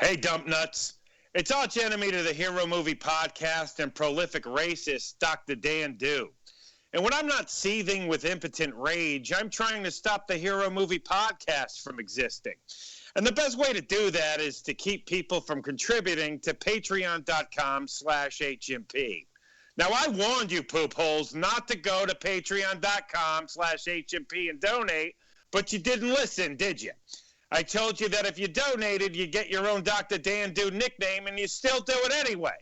Hey, dump nuts. It's arch enemy to the Hero Movie Podcast and prolific racist Dr. Dan Dew. And when I'm not seething with impotent rage, I'm trying to stop the Hero Movie Podcast from existing. And the best way to do that is to keep people from contributing to patreon.com/HMP. Now, I warned you, poop holes, not to go to patreon.com/HMP and donate, but you didn't listen, did you? I told you that if you donated, you get your own Dr. Dan Dew nickname, and you still do it anyway.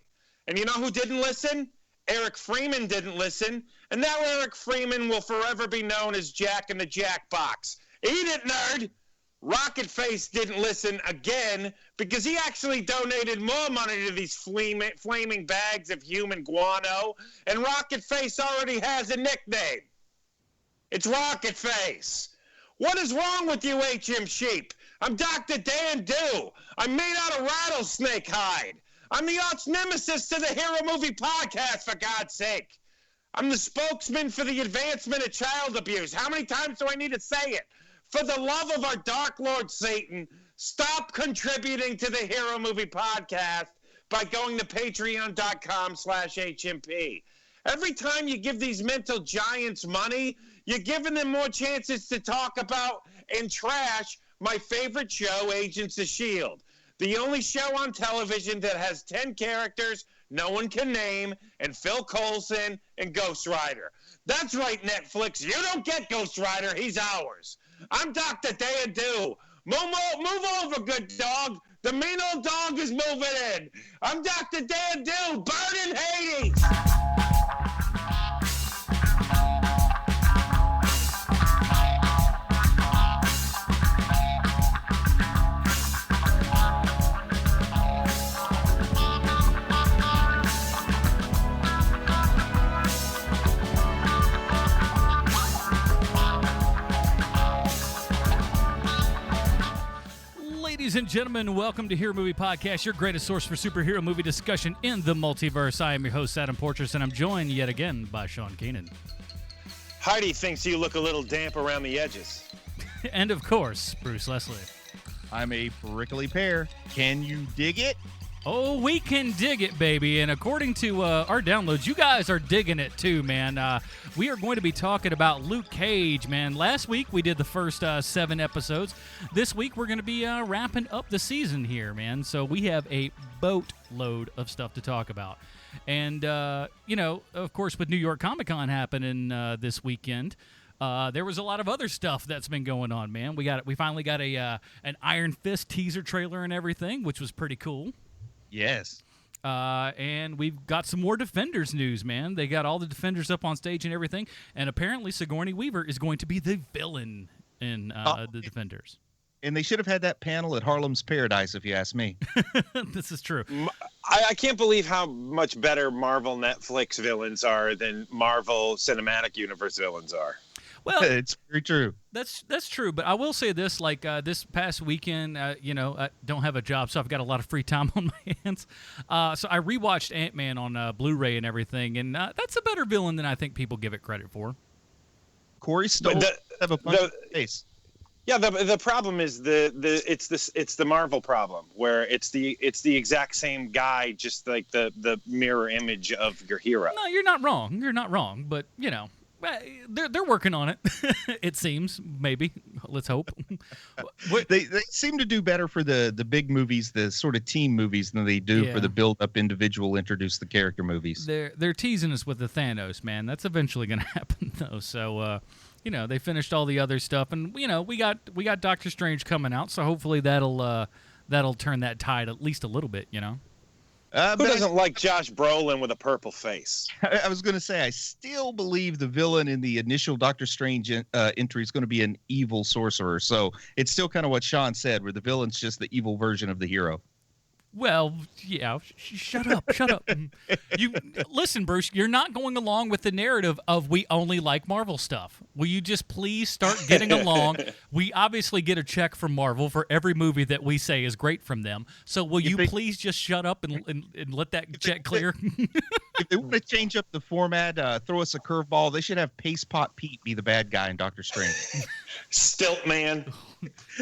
And you know who didn't listen? Eric Freeman didn't listen, and now Eric Freeman will forever be known as Jack in the Jackbox. Eat it, nerd! rocketFace didn't listen again because he actually donated more money to these flaming bags of human guano, and rocketFace already has a nickname. It's rocketFace. What is wrong with you, HM sheep? I'm Dr. Dan Dew. I'm made out of rattlesnake hide. I'm the arch nemesis to the Hero Movie Podcast, for God's sake. I'm the spokesman for the advancement of child abuse. How many times do I need to say it? For the love of our Dark Lord Satan, stop contributing to the Hero Movie Podcast by going to patreon.com/HMP. Every time you give these mental giants money, you're giving them more chances to talk about and trash my favorite show, Agents of S.H.I.E.L.D., the only show on television that has 10 characters no one can name, and Phil Coulson and Ghost Rider. That's right, Netflix. You don't get Ghost Rider. He's ours. I'm Dr. Dan Dew. Move over, good dog. The mean old dog is moving in. I'm Dr. Dan Dew. Burn in Hades. Ladies and gentlemen, welcome to Hero Movie Podcast, your greatest source for superhero movie discussion in the multiverse. I am your host, Adam Portrais, and I'm joined yet again by Sean Keenan. Heidi thinks you look a little damp around the edges. And, of course, Bruce Leslie. I'm a prickly pear. Can you dig it? Oh, we can dig it, baby. And according to our downloads, you guys are digging it too, man. We are going to be talking about Luke Cage, man. Last week, we did the first 7 episodes. This week, we're going to be wrapping up the season here, man. So we have a boatload of stuff to talk about. And, of course, with New York Comic Con happening this weekend, there was a lot of other stuff that's been going on, man. We finally got an Iron Fist teaser trailer and everything, which was pretty cool. Yes. And we've got some more Defenders news, man. They got all the Defenders up on stage and everything. And apparently Sigourney Weaver is going to be the villain in the Defenders. And they should have had that panel at Harlem's Paradise, if you ask me. This is true. I can't believe how much better Marvel Netflix villains are than Marvel Cinematic Universe villains are. Well, it's very true. That's true, but I will say this: like this past weekend, I don't have a job, so I've got a lot of free time on my hands. So I rewatched Ant-Man on Blu-ray and everything, and that's a better villain than I think people give it credit for. Corey Stoll have a punch in the face. Yeah, the problem is it's the Marvel problem, where it's the exact same guy, just like the mirror image of your hero. No, you're not wrong. You're not wrong, but they're working on it. It seems, maybe. Let's hope. They seem to do better for the big movies, the sort of team movies, than they do for the build-up individual introduce the character movies. They're teasing us with the Thanos, man. That's eventually going to happen, though. So, they finished all the other stuff, and we got Doctor Strange coming out, so hopefully that'll turn that tide at least a little bit, Who doesn't like Josh Brolin with a purple face? I was going to say, I still believe the villain in the initial Doctor Strange entry is going to be an evil sorcerer. So it's still kind of what Sean said, where the villain's just the evil version of the hero. Well, yeah, shut up. You listen, Bruce, you're not going along with the narrative of we only like Marvel stuff. Will you just please start getting along? We obviously get a check from Marvel for every movie that we say is great from them. So will you please just shut up and let that check clear? If they want to change up the format, throw us a curveball, they should have Paste Pot Pete be the bad guy in Doctor Strange. Stilt Man.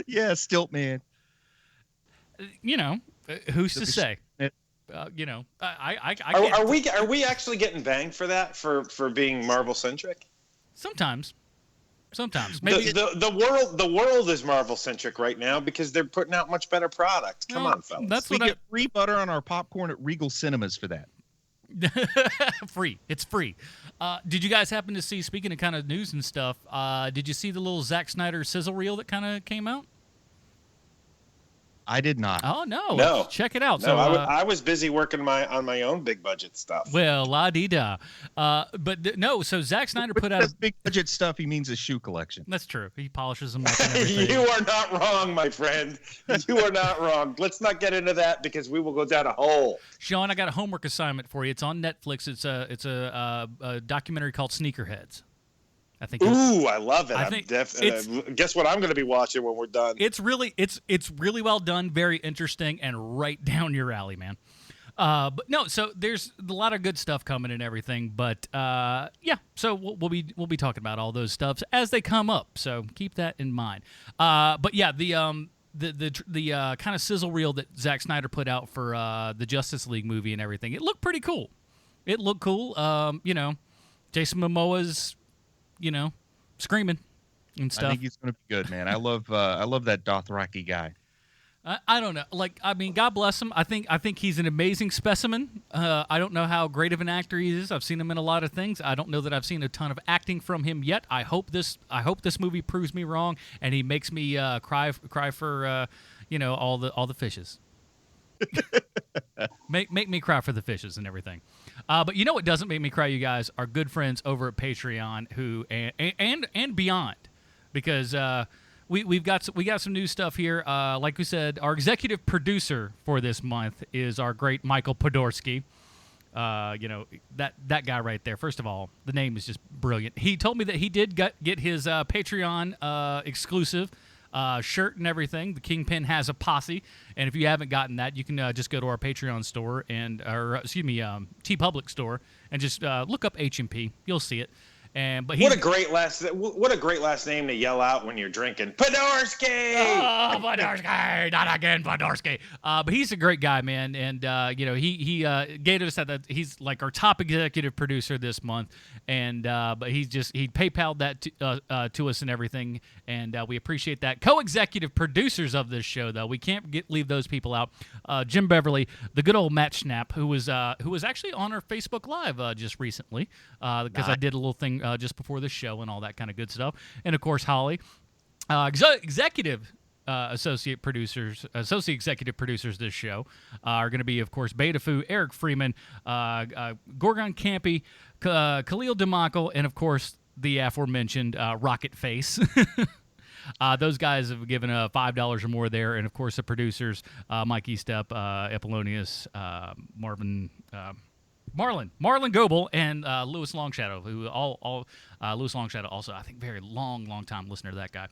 Yeah, Stilt Man. Who's to say? You know, I can't. Are we actually getting banged for that for being Marvel centric? Sometimes maybe the world is Marvel centric right now because they're putting out much better products. Come on, fellas. That's we get free butter on our popcorn at Regal Cinemas for that. Free. It's free. Did you guys happen to see, speaking of kind of news and stuff, did you see the little Zack Snyder sizzle reel that kind of came out? I did not. Oh, no. Check it out. No, so I was busy working on my own big budget stuff. Well, la-dee-da. So Zack Snyder put out big budget stuff. He means a shoe collection. That's true. He polishes them up and everything. You are not wrong, my friend. You are not wrong. Let's not get into that because we will go down a hole. Sean, I got a homework assignment for you. It's on Netflix. It's a documentary called Sneakerheads. I think. Ooh, I love it. Guess what I'm going to be watching when we're done. It's really well done, very interesting, and right down your alley, man. But no, so there's a lot of good stuff coming and everything. But yeah, so we'll be talking about all those stuffs as they come up. So keep that in mind. But yeah, the kind of sizzle reel that Zack Snyder put out for the Justice League movie and everything, it looked pretty cool. You know, Jason Momoa's, you know, screaming and stuff. I think he's going to be good, man. I love that Dothraki guy. I don't know. Like, I mean, God bless him. I think he's an amazing specimen. I don't know how great of an actor he is. I've seen him in a lot of things. I don't know that I've seen a ton of acting from him yet. I hope this movie proves me wrong and he makes me cry for you know, all the fishes. make me cry for the fishes and everything. But you know what doesn't make me cry, you guys? Our good friends over at Patreon who and beyond, because we got some new stuff here. Like we said, our executive producer for this month is our great Michael Podgorski. You know, that guy right there. First of all, the name is just brilliant. He told me that he did get his Patreon exclusive shirt and everything. The Kingpin has a posse, and if you haven't gotten that, you can just go to our Patreon store TeePublic store and just look up H&P. You'll see it. But what a great last name to yell out when you're drinking. Podgorski! Oh, Podgorski! Not again, Podgorski. But he's a great guy, man, and you know, he gave us that he's like our top executive producer this month, and but he PayPal'd that to us and everything, and we appreciate that. Co-executive producers of this show, though, we can't leave those people out. Jim Beverly, the good old Matt Schnapp, who was actually on our Facebook Live just recently, because I did a little thing just before the show and all that kind of good stuff. And, of course, Holly, executive associate executive producers this show are going to be, of course, Betafu, Eric Freeman, Göran, Kämpe, Khalil Dimachkie, and, of course, the aforementioned rocketFace. Those guys have given $5 or more there. And, of course, the producers, Mike Estep, epilonious, Marlin Goble, and Louis Longshadow, who Louis Longshadow also, I think, very long time listener to that guy.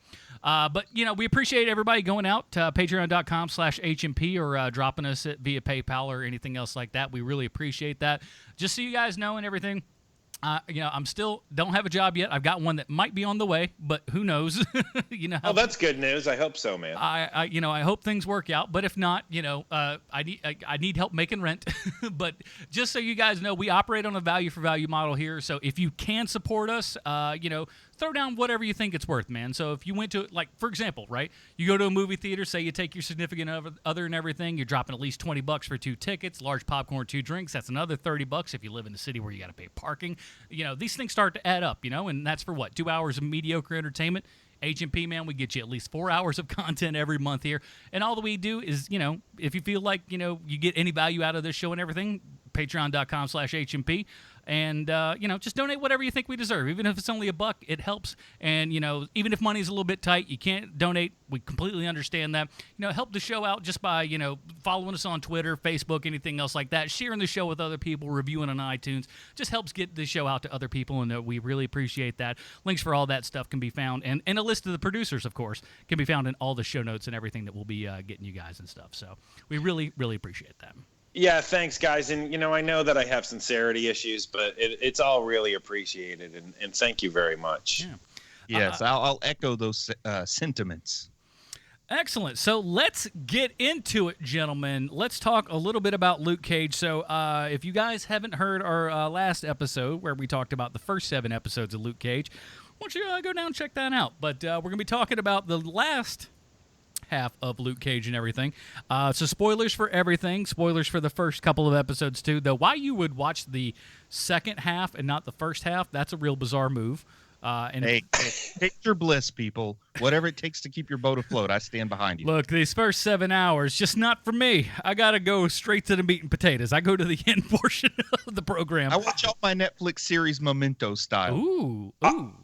But, you know, we appreciate everybody going out to patreon.com/HMP or dropping us via PayPal or anything else like that. We really appreciate that. Just so you guys know and everything, you know, I'm still don't have a job yet. I've got one that might be on the way, but who knows? You know. Oh, that's good news. I hope so, man. I hope things work out. But if not, you know, I need help making rent. But just so you guys know, we operate on a value for value model here. So if you can support us, you know, throw down whatever you think it's worth, man. So if you went to, like, for example, right, you go to a movie theater, say you take your significant other and everything, you're dropping at least $20 for 2 tickets, large popcorn, 2 drinks. That's another $30 if you live in a city where you got to pay parking. You know, these things start to add up, you know, and that's for what, 2 hours of mediocre entertainment. H&P, man, we get you at least 4 hours of content every month here. And all that we do is, you know, if you feel like, you know, you get any value out of this show and everything, patreon.com/HMP. And, you know, just donate whatever you think we deserve. Even if it's only $1, it helps. And, you know, even if money's a little bit tight, you can't donate. We completely understand that. You know, help the show out just by, you know, following us on Twitter, Facebook, anything else like that. Sharing the show with other people, reviewing on iTunes. Just helps get the show out to other people, and we really appreciate that. Links for all that stuff can be found. And a list of the producers, of course, can be found in all the show notes and everything that we'll be getting you guys and stuff. So we really, really appreciate that. Yeah, thanks, guys. And, you know, I know that I have sincerity issues, but it's all really appreciated. And thank you very much. Yeah. Yes, I'll echo those sentiments. Excellent. So let's get into it, gentlemen. Let's talk a little bit about Luke Cage. So if you guys haven't heard our last episode where we talked about the first 7 episodes of Luke Cage, why don't you go down and check that out. But we're going to be talking about the last half of Luke Cage and everything. So spoilers for everything. Spoilers for the first couple of episodes, too. Though why you would watch the second half and not the first half, that's a real bizarre move. Hey, take your bliss, people. Whatever it takes to keep your boat afloat, I stand behind you. Look, these first 7 hours, just not for me. I got to go straight to the meat and potatoes. I go to the end portion of the program. I watch all my Netflix series Memento style. Ooh.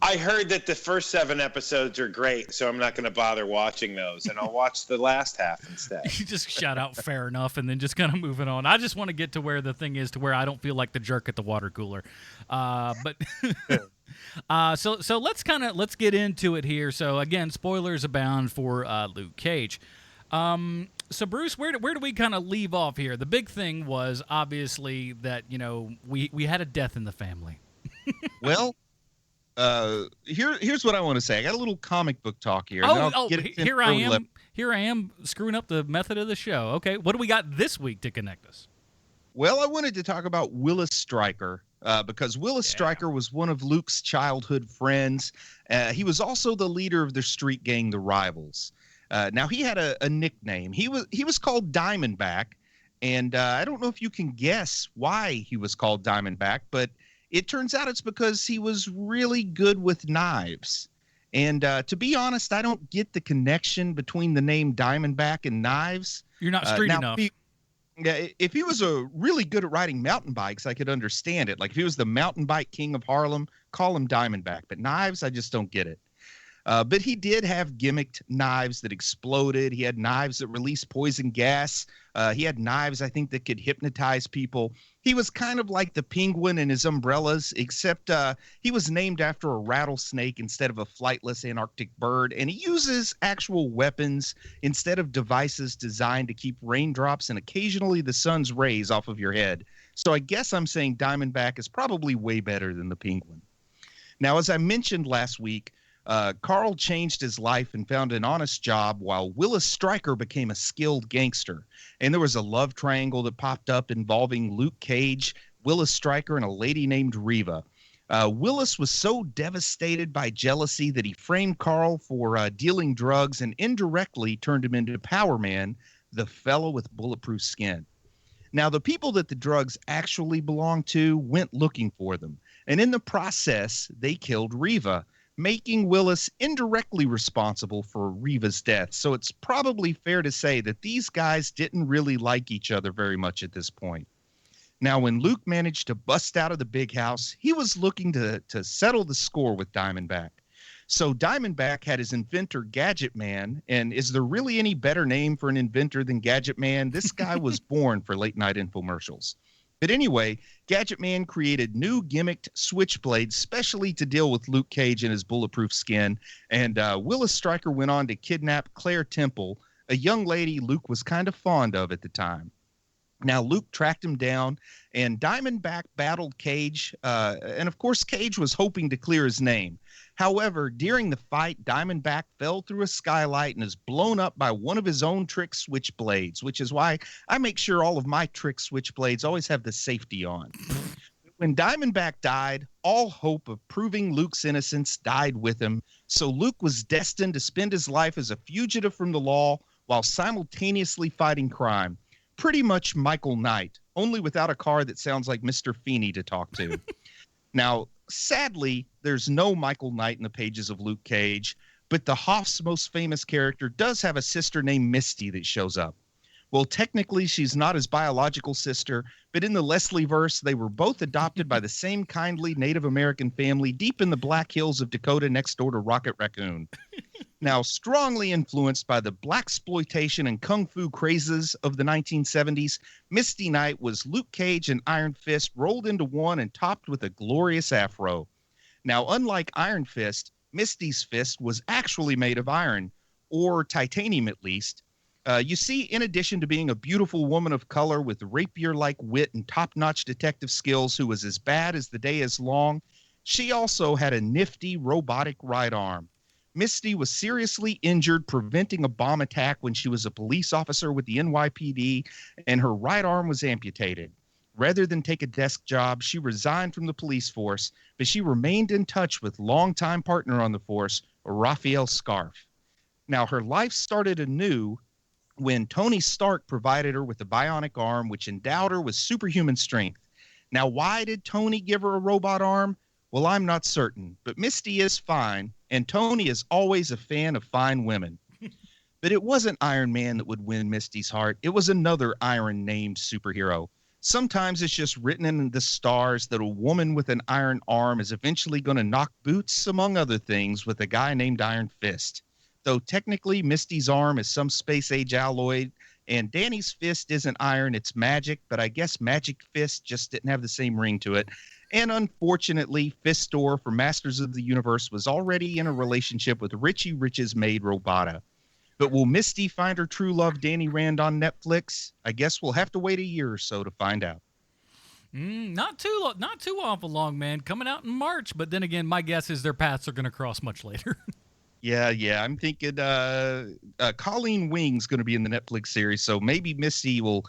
I heard that the first 7 episodes are great, so I'm not going to bother watching those, and I'll watch the last half instead. You just shout out fair enough and then just kind of moving on. I just want to get to where the thing is to where I don't feel like the jerk at the water cooler. So let's get into it here. So again, spoilers abound for Luke Cage. So Bruce, where do we kind of leave off here? The big thing was obviously that we had a death in the family. Well, here's what I want to say. I got a little comic book talk here. Here I am screwing up the method of the show. Okay, what do we got this week to connect us? Well, I wanted to talk about Willis Stryker. Because Willis Stryker was one of Luke's childhood friends. He was also the leader of their street gang, the Rivals. Now, he had a nickname. He was called Diamondback, and I don't know if you can guess why he was called Diamondback, but it turns out it's because he was really good with knives. And to be honest, I don't get the connection between the name Diamondback and knives. You're not street enough. If he was really good at riding mountain bikes, I could understand it. Like if he was the mountain bike king of Harlem, call him Diamondback. But knives, I just don't get it. But he did have gimmicked knives that exploded. He had knives that released poison gas. He had knives, I think, that could hypnotize people. He was kind of like the penguin and his umbrellas, except he was named after a rattlesnake instead of a flightless Antarctic bird. And he uses actual weapons instead of devices designed to keep raindrops and occasionally the sun's rays off of your head. So I guess I'm saying Diamondback is probably way better than the penguin. Now, as I mentioned last week, Carl changed his life and found an honest job while Willis Stryker became a skilled gangster. And there was a love triangle that popped up involving Luke Cage, Willis Stryker, and a lady named Reva. Willis was so devastated by jealousy that he framed Carl for dealing drugs and indirectly turned him into Power Man, the fellow with bulletproof skin. Now, the people that the drugs actually belonged to went looking for them. And in the process, they killed Reva, making Willis indirectly responsible for Reva's death. So it's probably fair to say that these guys didn't really like each other very much at this point. Now, when Luke managed to bust out of the big house, he was looking to settle the score with Diamondback. So Diamondback had his inventor, Gadget Man, and is there really any better name for an inventor than Gadget Man? This guy was born for late-night infomercials. But anyway, Gadget Man created new gimmicked switchblades specially to deal with Luke Cage and his bulletproof skin. And Willis Stryker went on to kidnap Claire Temple, a young lady Luke was kind of fond of at the time. Now, Luke tracked him down, and Diamondback battled Cage. And, of course, Cage was hoping to clear his name. However, during the fight, Diamondback fell through a skylight and is blown up by one of his own trick switchblades, which is why I make sure all of my trick switchblades always have the safety on. When Diamondback died, all hope of proving Luke's innocence died with him, so Luke was destined to spend his life as a fugitive from the law while simultaneously fighting crime. Pretty much Michael Knight, only without a car that sounds like Mr. Feeney to talk to. Now, sadly, there's no Michael Knight in the pages of Luke Cage, but the Hoff's most famous character does have a sister named Misty that shows up. Well, technically, she's not his biological sister, but in the Leslie verse, they were both adopted by the same kindly Native American family deep in the Black Hills of Dakota next door to Rocket Raccoon. Now, strongly influenced by the blaxploitation and kung fu crazes of the 1970s, Misty Knight was Luke Cage and Iron Fist rolled into one and topped with a glorious afro. Now, unlike Iron Fist, Misty's fist was actually made of iron, or titanium at least. You see, in addition to being a beautiful woman of color with rapier-like wit and top-notch detective skills who was as bad as the day is long, she also had a nifty robotic right arm. Misty was seriously injured preventing a bomb attack when she was a police officer with the NYPD, and her right arm was amputated. Rather than take a desk job, she resigned from the police force, but she remained in touch with longtime partner on the force, Raphael Scarf. Now, her life started anew when Tony Stark provided her with a bionic arm, which endowed her with superhuman strength. Now, why did Tony give her a robot arm? Well, I'm not certain, but Misty is fine, and Tony is always a fan of fine women. But it wasn't Iron Man that would win Misty's heart. It was another iron-named superhero. Sometimes it's just written in the stars that a woman with an iron arm is eventually going to knock boots, among other things, with a guy named Iron Fist. Though technically Misty's arm is some space-age alloy, and Danny's fist isn't iron, it's magic, but I guess Magic Fist just didn't have the same ring to it. And unfortunately, Fistor for Masters of the Universe was already in a relationship with Richie Rich's maid, Robota. But will Misty find her true love, Danny Rand, on Netflix? I guess we'll have to wait a year or so to find out. Not too awful long, man. Coming out in March, but then again, my guess is their paths are going to cross much later. Yeah. I'm thinking Colleen Wing's going to be in the Netflix series, so maybe Misty will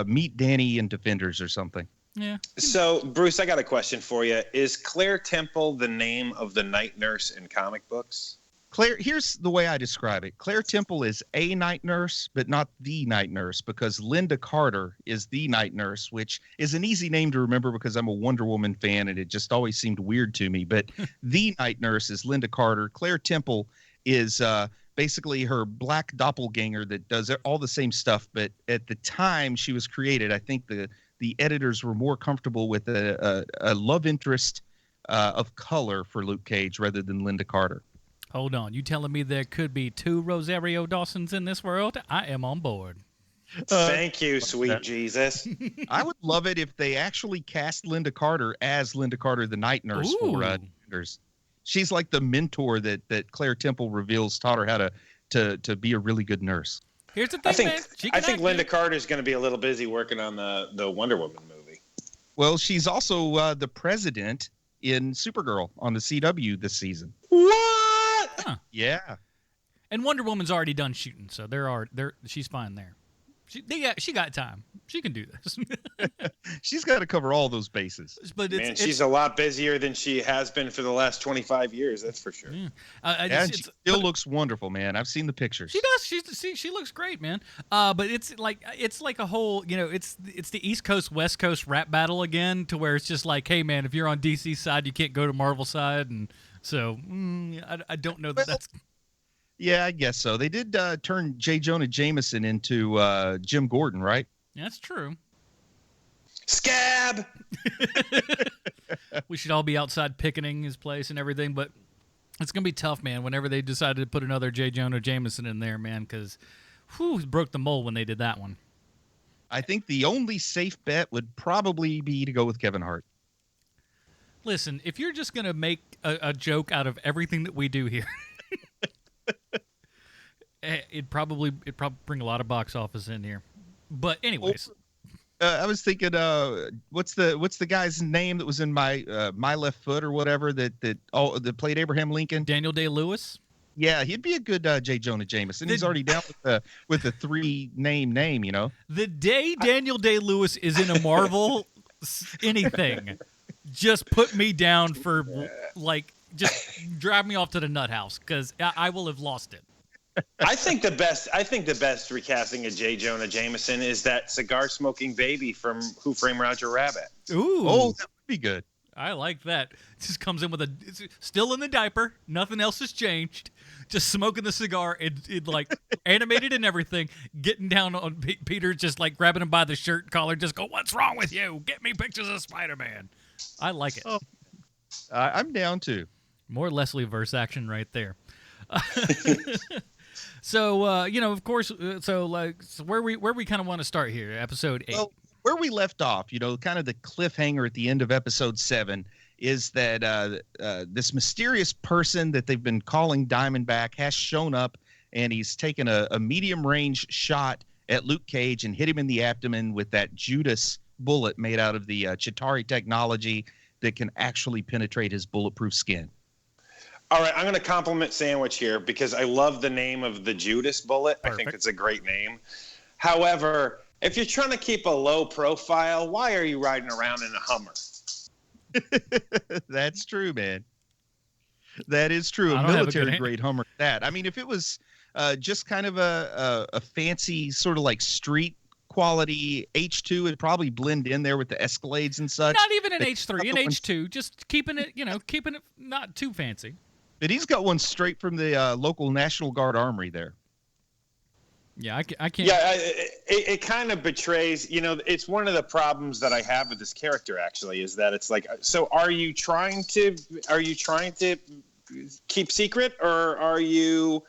meet Danny in Defenders or something. Yeah. So, Bruce, I got a question for you. Is Claire Temple the name of the night nurse in comic books? Claire, here's the way I describe it. Claire Temple is a night nurse, but not the night nurse, because Linda Carter is the night nurse, which is an easy name to remember because I'm a Wonder Woman fan and it just always seemed weird to me. But the night nurse is Linda Carter. Claire Temple is basically her black doppelganger that does all the same stuff. But at the time she was created, I think the editors were more comfortable with a love interest of color for Luke Cage rather than Linda Carter. Hold on. You telling me there could be two Rosario Dawsons in this world? I am on board. Thank you, sweet Jesus. I would love it if they actually cast Linda Carter as Linda Carter, the night nurse for Defenders. She's like the mentor that Claire Temple reveals taught her how to be a really good nurse. Here's the thing, I think Linda Carter is going to be a little busy working on the Wonder Woman movie. Well, she's also the president in Supergirl on the CW this season. What? Huh. Yeah. And Wonder Woman's already done shooting, so she's fine there. She got time. She can do this. She's got to cover all those bases. But she's a lot busier than she has been for the last 25 years. That's for sure. Yeah. And she still looks wonderful, man. I've seen the pictures. She does. She looks great, man. But it's like a whole, it's the East Coast West Coast rap battle again, to where it's just like, hey, man, if you're on DC side, you can't go to Marvel side, and so I don't know that's. Yeah, I guess so. They did turn J. Jonah Jameson into Jim Gordon, right? That's true. Scab! We should all be outside picketing his place and everything, but it's going to be tough, man, whenever they decided to put another J. Jonah Jameson in there, man, because broke the mold when they did that one. I think the only safe bet would probably be to go with Kevin Hart. Listen, if you're just going to make a joke out of everything that we do here, it'd probably bring a lot of box office in here. But anyways, I was thinking, what's the guy's name that was in my Left Foot or whatever that played Abraham Lincoln? Daniel Day-Lewis. Yeah, he'd be a good J. Jonah Jameson. He's already down with the three name, you know. The day Daniel Day-Lewis is in a Marvel anything, just put me down for just drive me off to the nut house, because I will have lost it. I think the best recasting of J. Jonah Jameson is that cigar smoking baby from Who Framed Roger Rabbit. Ooh, oh, that would be good. I like that. Just comes in with still in the diaper, nothing else has changed, just smoking the cigar, it like animated and everything, getting down on Peter, just like grabbing him by the shirt collar, just go, "What's wrong with you? Get me pictures of Spider-Man." I like it. Oh, I'm down too. More Leslie verse action right there. So, of course, where we kind of want to start here, episode 8. Well, where we left off, kind of the cliffhanger at the end of episode 7 is that this mysterious person that they've been calling Diamondback has shown up, and he's taken a medium range shot at Luke Cage and hit him in the abdomen with that Judas bullet made out of the Chitauri technology that can actually penetrate his bulletproof skin. All right, I'm going to compliment Sandwich here because I love the name of the Judas bullet. Perfect. I think it's a great name. However, if you're trying to keep a low profile, why are you riding around in a Hummer? That's true, man. That is true. I A don't have a military good grade Hummer. I mean, if it was just kind of a fancy sort of like street quality H2, it'd probably blend in there with the Escalades and such. Not even an But H3, an H2, just keeping it not too fancy. But he's got one straight from the local National Guard Armory there. Yeah, I can't. Yeah, it kind of betrays, it's one of the problems that I have with this character actually is that it's like, so are you trying to keep secret, or are you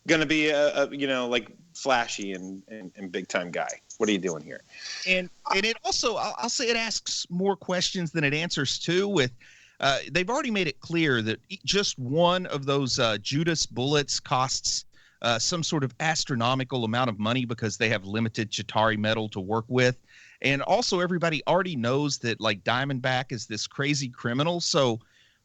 going to be a like flashy and big time guy? What are you doing here? And it also, I'll say it asks more questions than it answers too. With they've already made it clear that just one of those Judas bullets costs some sort of astronomical amount of money because they have limited Chitauri metal to work with. And also everybody already knows that like Diamondback is this crazy criminal. So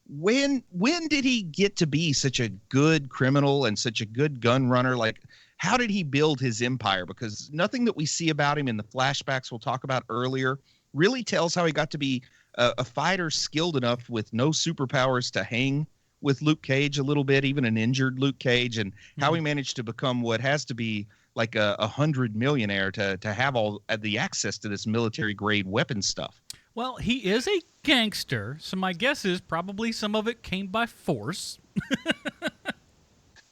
when did he get to be such a good criminal and such a good gun runner? Like, how did he build his empire? Because nothing that we see about him in the flashbacks we'll talk about earlier really tells how he got to be a fighter skilled enough with no superpowers to hang with Luke Cage a little bit, even an injured Luke Cage, and how he managed to become what has to be like a 100 millionaire to have all the access to this military grade weapon stuff. Well, he is a gangster, so my guess is probably some of it came by force.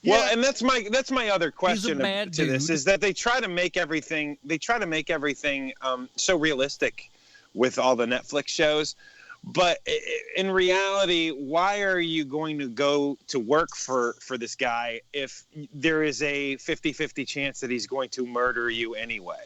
Well, and that's my other question to dude. this is that they try to make everything so realistic with all the Netflix shows, but in reality, why are you going to go to work for this guy if there is a 50-50 chance that he's going to murder you anyway?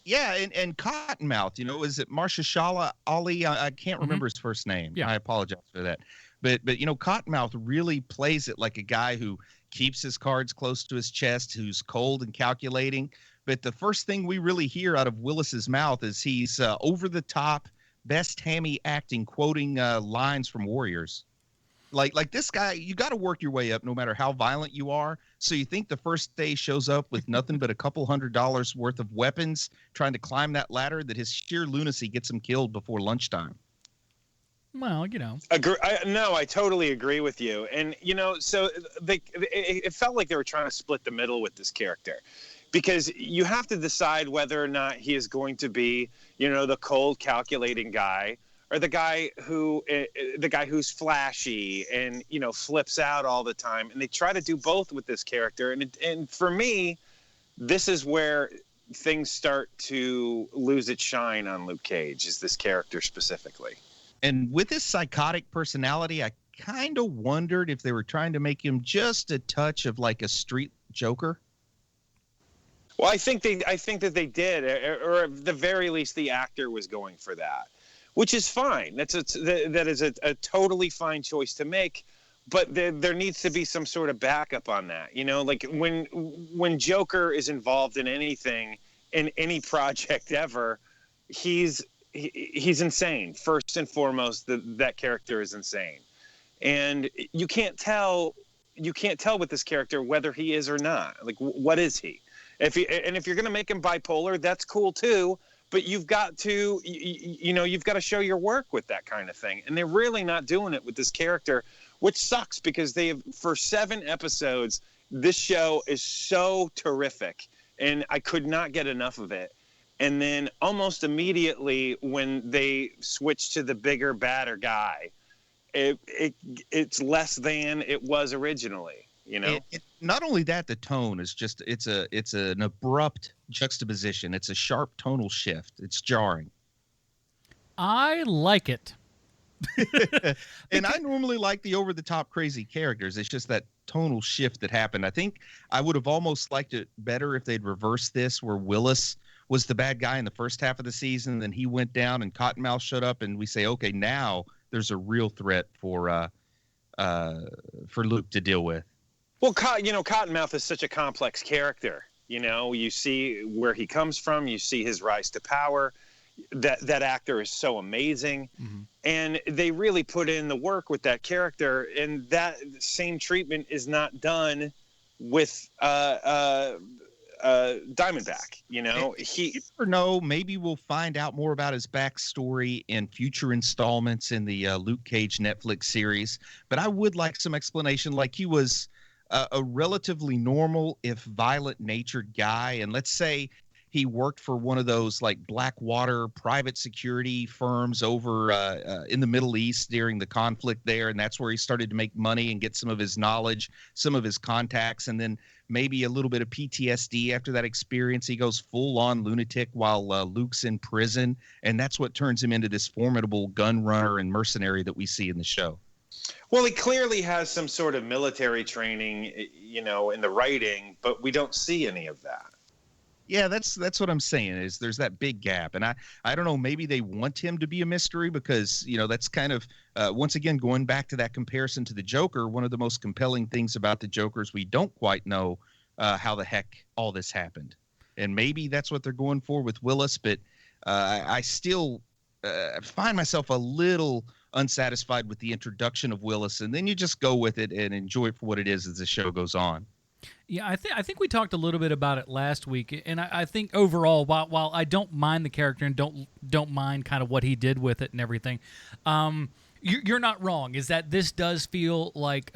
Yeah, and Cottonmouth, is it Marsha Ali? I can't remember his first name. Yeah. I apologize for that. But Cottonmouth really plays it like a guy who keeps his cards close to his chest, who's cold and calculating. But the first thing we really hear out of Willis's mouth is he's over the top, best hammy acting, quoting lines from Warriors. Like this guy, you got to work your way up no matter how violent you are. So you think the first day shows up with nothing but a couple $100 worth of weapons trying to climb that ladder, that his sheer lunacy gets him killed before lunchtime. Well, I totally agree with you. And, so it felt like they were trying to split the middle with this character, because you have to decide whether or not he is going to be, the cold, calculating guy, or the guy who's flashy and, flips out all the time. And they try to do both with this character. And for me, this is where things start to lose its shine on Luke Cage, is this character specifically. And with his psychotic personality, I kind of wondered if they were trying to make him just a touch of like a street Joker. Well, I think that they did, or at the very least, the actor was going for that, which is fine. That is a totally fine choice to make, but there needs to be some sort of backup on that. Like when Joker is involved in anything, in any project ever, he's insane. First and foremost, that character is insane, and you can't tell with this character whether he is or not. Like, what is he? If you're going to make him bipolar, that's cool too. But you've got to show your work with that kind of thing, and they're really not doing it with this character, which sucks because for 7 episodes, this show is so terrific, and I could not get enough of it. And then almost immediately when they switch to the bigger, badder guy, it's less than it was originally. Not only that, the tone is just it's an abrupt juxtaposition. It's a sharp tonal shift. It's jarring. I like it. And I normally like the over the top crazy characters. It's just that tonal shift that happened. I think I would have almost liked it better if they'd reversed this, where Willis was the bad guy in the first half of the season, then he went down and Cottonmouth showed up, and we say, okay, now there's a real threat for Luke to deal with. Well, Cottonmouth is such a complex character. You see where he comes from. You see his rise to power. that actor is so amazing. And they really put in the work with that character, and that same treatment is not done with Diamondback. You know, you never know. Maybe we'll find out more about his backstory in future installments in the Luke Cage Netflix series. But I would like some explanation. Like, he was a relatively normal, if violent-natured guy, and let's say he worked for one of those like Blackwater private security firms over in the Middle East during the conflict there. And that's where he started to make money and get some of his knowledge, some of his contacts, and then maybe a little bit of PTSD after that experience. He goes full on lunatic while Luke's in prison. And that's what turns him into this formidable gun runner and mercenary that we see in the show. Well, he clearly has some sort of military training, you know, in the writing, but we don't see any of that. Yeah, that's what I'm saying, is there's that big gap. And I don't know, maybe they want him to be a mystery because, you know, that's kind of, once again, going back to that comparison to the Joker, one of the most compelling things about the Joker is we don't quite know how the heck all this happened. And maybe that's what they're going for with Willis, but I still find myself a little unsatisfied with the introduction of Willis, and then you just go with it and enjoy it for what it is as the show goes on. Yeah, I think we talked a little bit about it last week, and I think overall, while I don't mind the character and don't mind kind of what he did with it and everything, you're not wrong. Is that this does feel like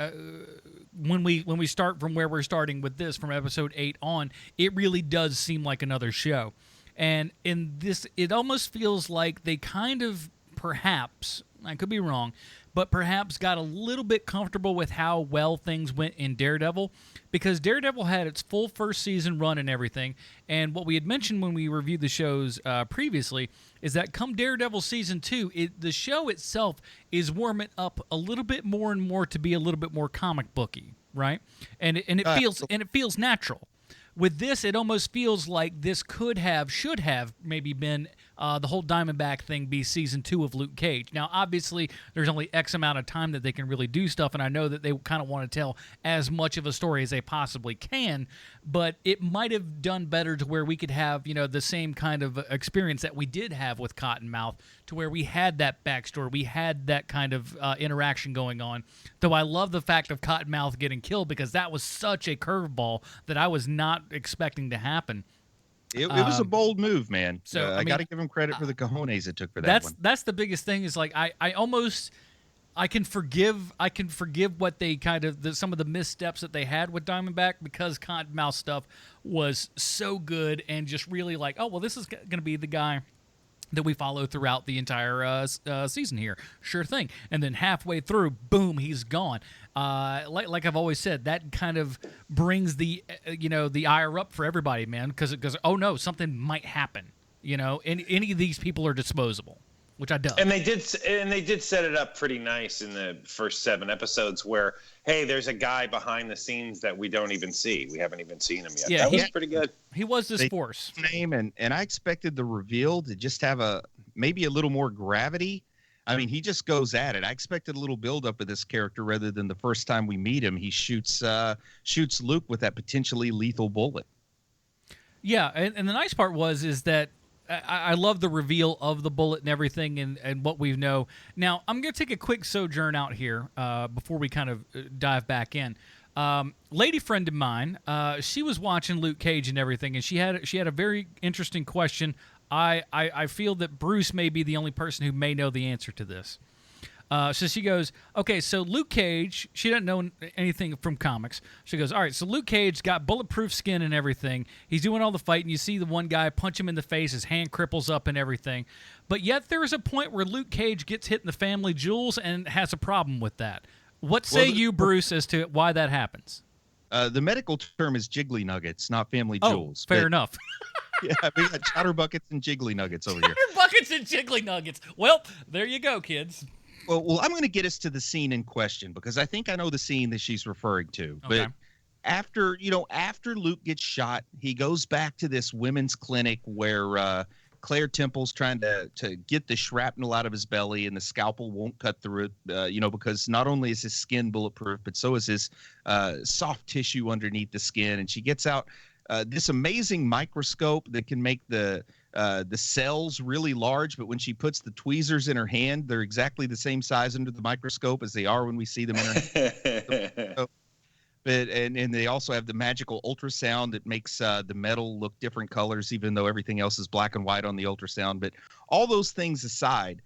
when we start from where we're starting with this from episode 8 on, it really does seem like another show, and in this, it almost feels like they kind of perhaps, I could be wrong, but perhaps got a little bit comfortable with how well things went in Daredevil, because Daredevil had its full first season run and everything, and what we had mentioned when we reviewed the shows previously is that come Daredevil season 2, the show itself is warming up a little bit more and more to be a little bit more comic booky, right? And it feels natural. With this, it almost feels like this should have maybe been the whole Diamondback thing be season 2 of Luke Cage. Now, obviously, there's only X amount of time that they can really do stuff, and I know that they kind of want to tell as much of a story as they possibly can, but it might have done better to where we could have, you know, the same kind of experience that we did have with Cottonmouth, to where we had that backstory, we had that kind of interaction going on. Though I love the fact of Cottonmouth getting killed, because that was such a curveball that I was not expecting to happen. It was a bold move, man. So I got to give him credit for the cojones it took for that one. That's the biggest thing, is like I can forgive what they kind of some of the missteps that they had with Diamondback, because Cottonmouth stuff was so good and just really like, oh well, this is going to be the guy that we follow throughout the entire season here. Sure thing. And then halfway through, boom, he's gone. Like I've always said, that kind of brings the ire up for everybody, man, because oh no, something might happen. You know, any of these people are disposable, which I don't. And they did set it up pretty nice in the first 7 episodes, where hey, there's a guy behind the scenes that we don't even see. We haven't even seen him yet. Yeah, that was pretty good. He was this force name, and I expected the reveal to just have maybe a little more gravity. I mean, he just goes at it. I expected a little buildup of this character rather than the first time we meet him. He shoots Luke with that potentially lethal bullet. Yeah, and the nice part is that I love the reveal of the bullet and everything and what we know. Now, I'm going to take a quick sojourn out here before we kind of dive back in. Lady friend of mine, she was watching Luke Cage and everything, and she had a very interesting question. I feel that Bruce may be the only person who may know the answer to this. So she goes, okay, so Luke Cage, she doesn't know anything from comics. She goes, all right, so Luke Cage got bulletproof skin and everything. He's doing all the fighting. You see the one guy punch him in the face. His hand cripples up and everything. But yet there is a point where Luke Cage gets hit in the family jewels and has a problem with that. What say you, Bruce, as to why that happens? The medical term is jiggly nuggets, not family jewels. Fair enough. Yeah, we got chowder buckets and jiggly nuggets over here. Chowder buckets and jiggly nuggets. Well, there you go, kids. Well, I'm going to get us to the scene in question, because I think I know the scene that she's referring to. Okay. But after Luke gets shot, he goes back to this women's clinic where Claire Temple's trying to get the shrapnel out of his belly, and the scalpel won't cut through it, because not only is his skin bulletproof, but so is his soft tissue underneath the skin. And she gets out this amazing microscope that can make the The cells really large, but when she puts the tweezers in her hand, they're exactly the same size under the microscope as they are when we see them in her hand. But and they also have the magical ultrasound that makes the metal look different colors, even though everything else is black and white on the ultrasound. But all those things aside,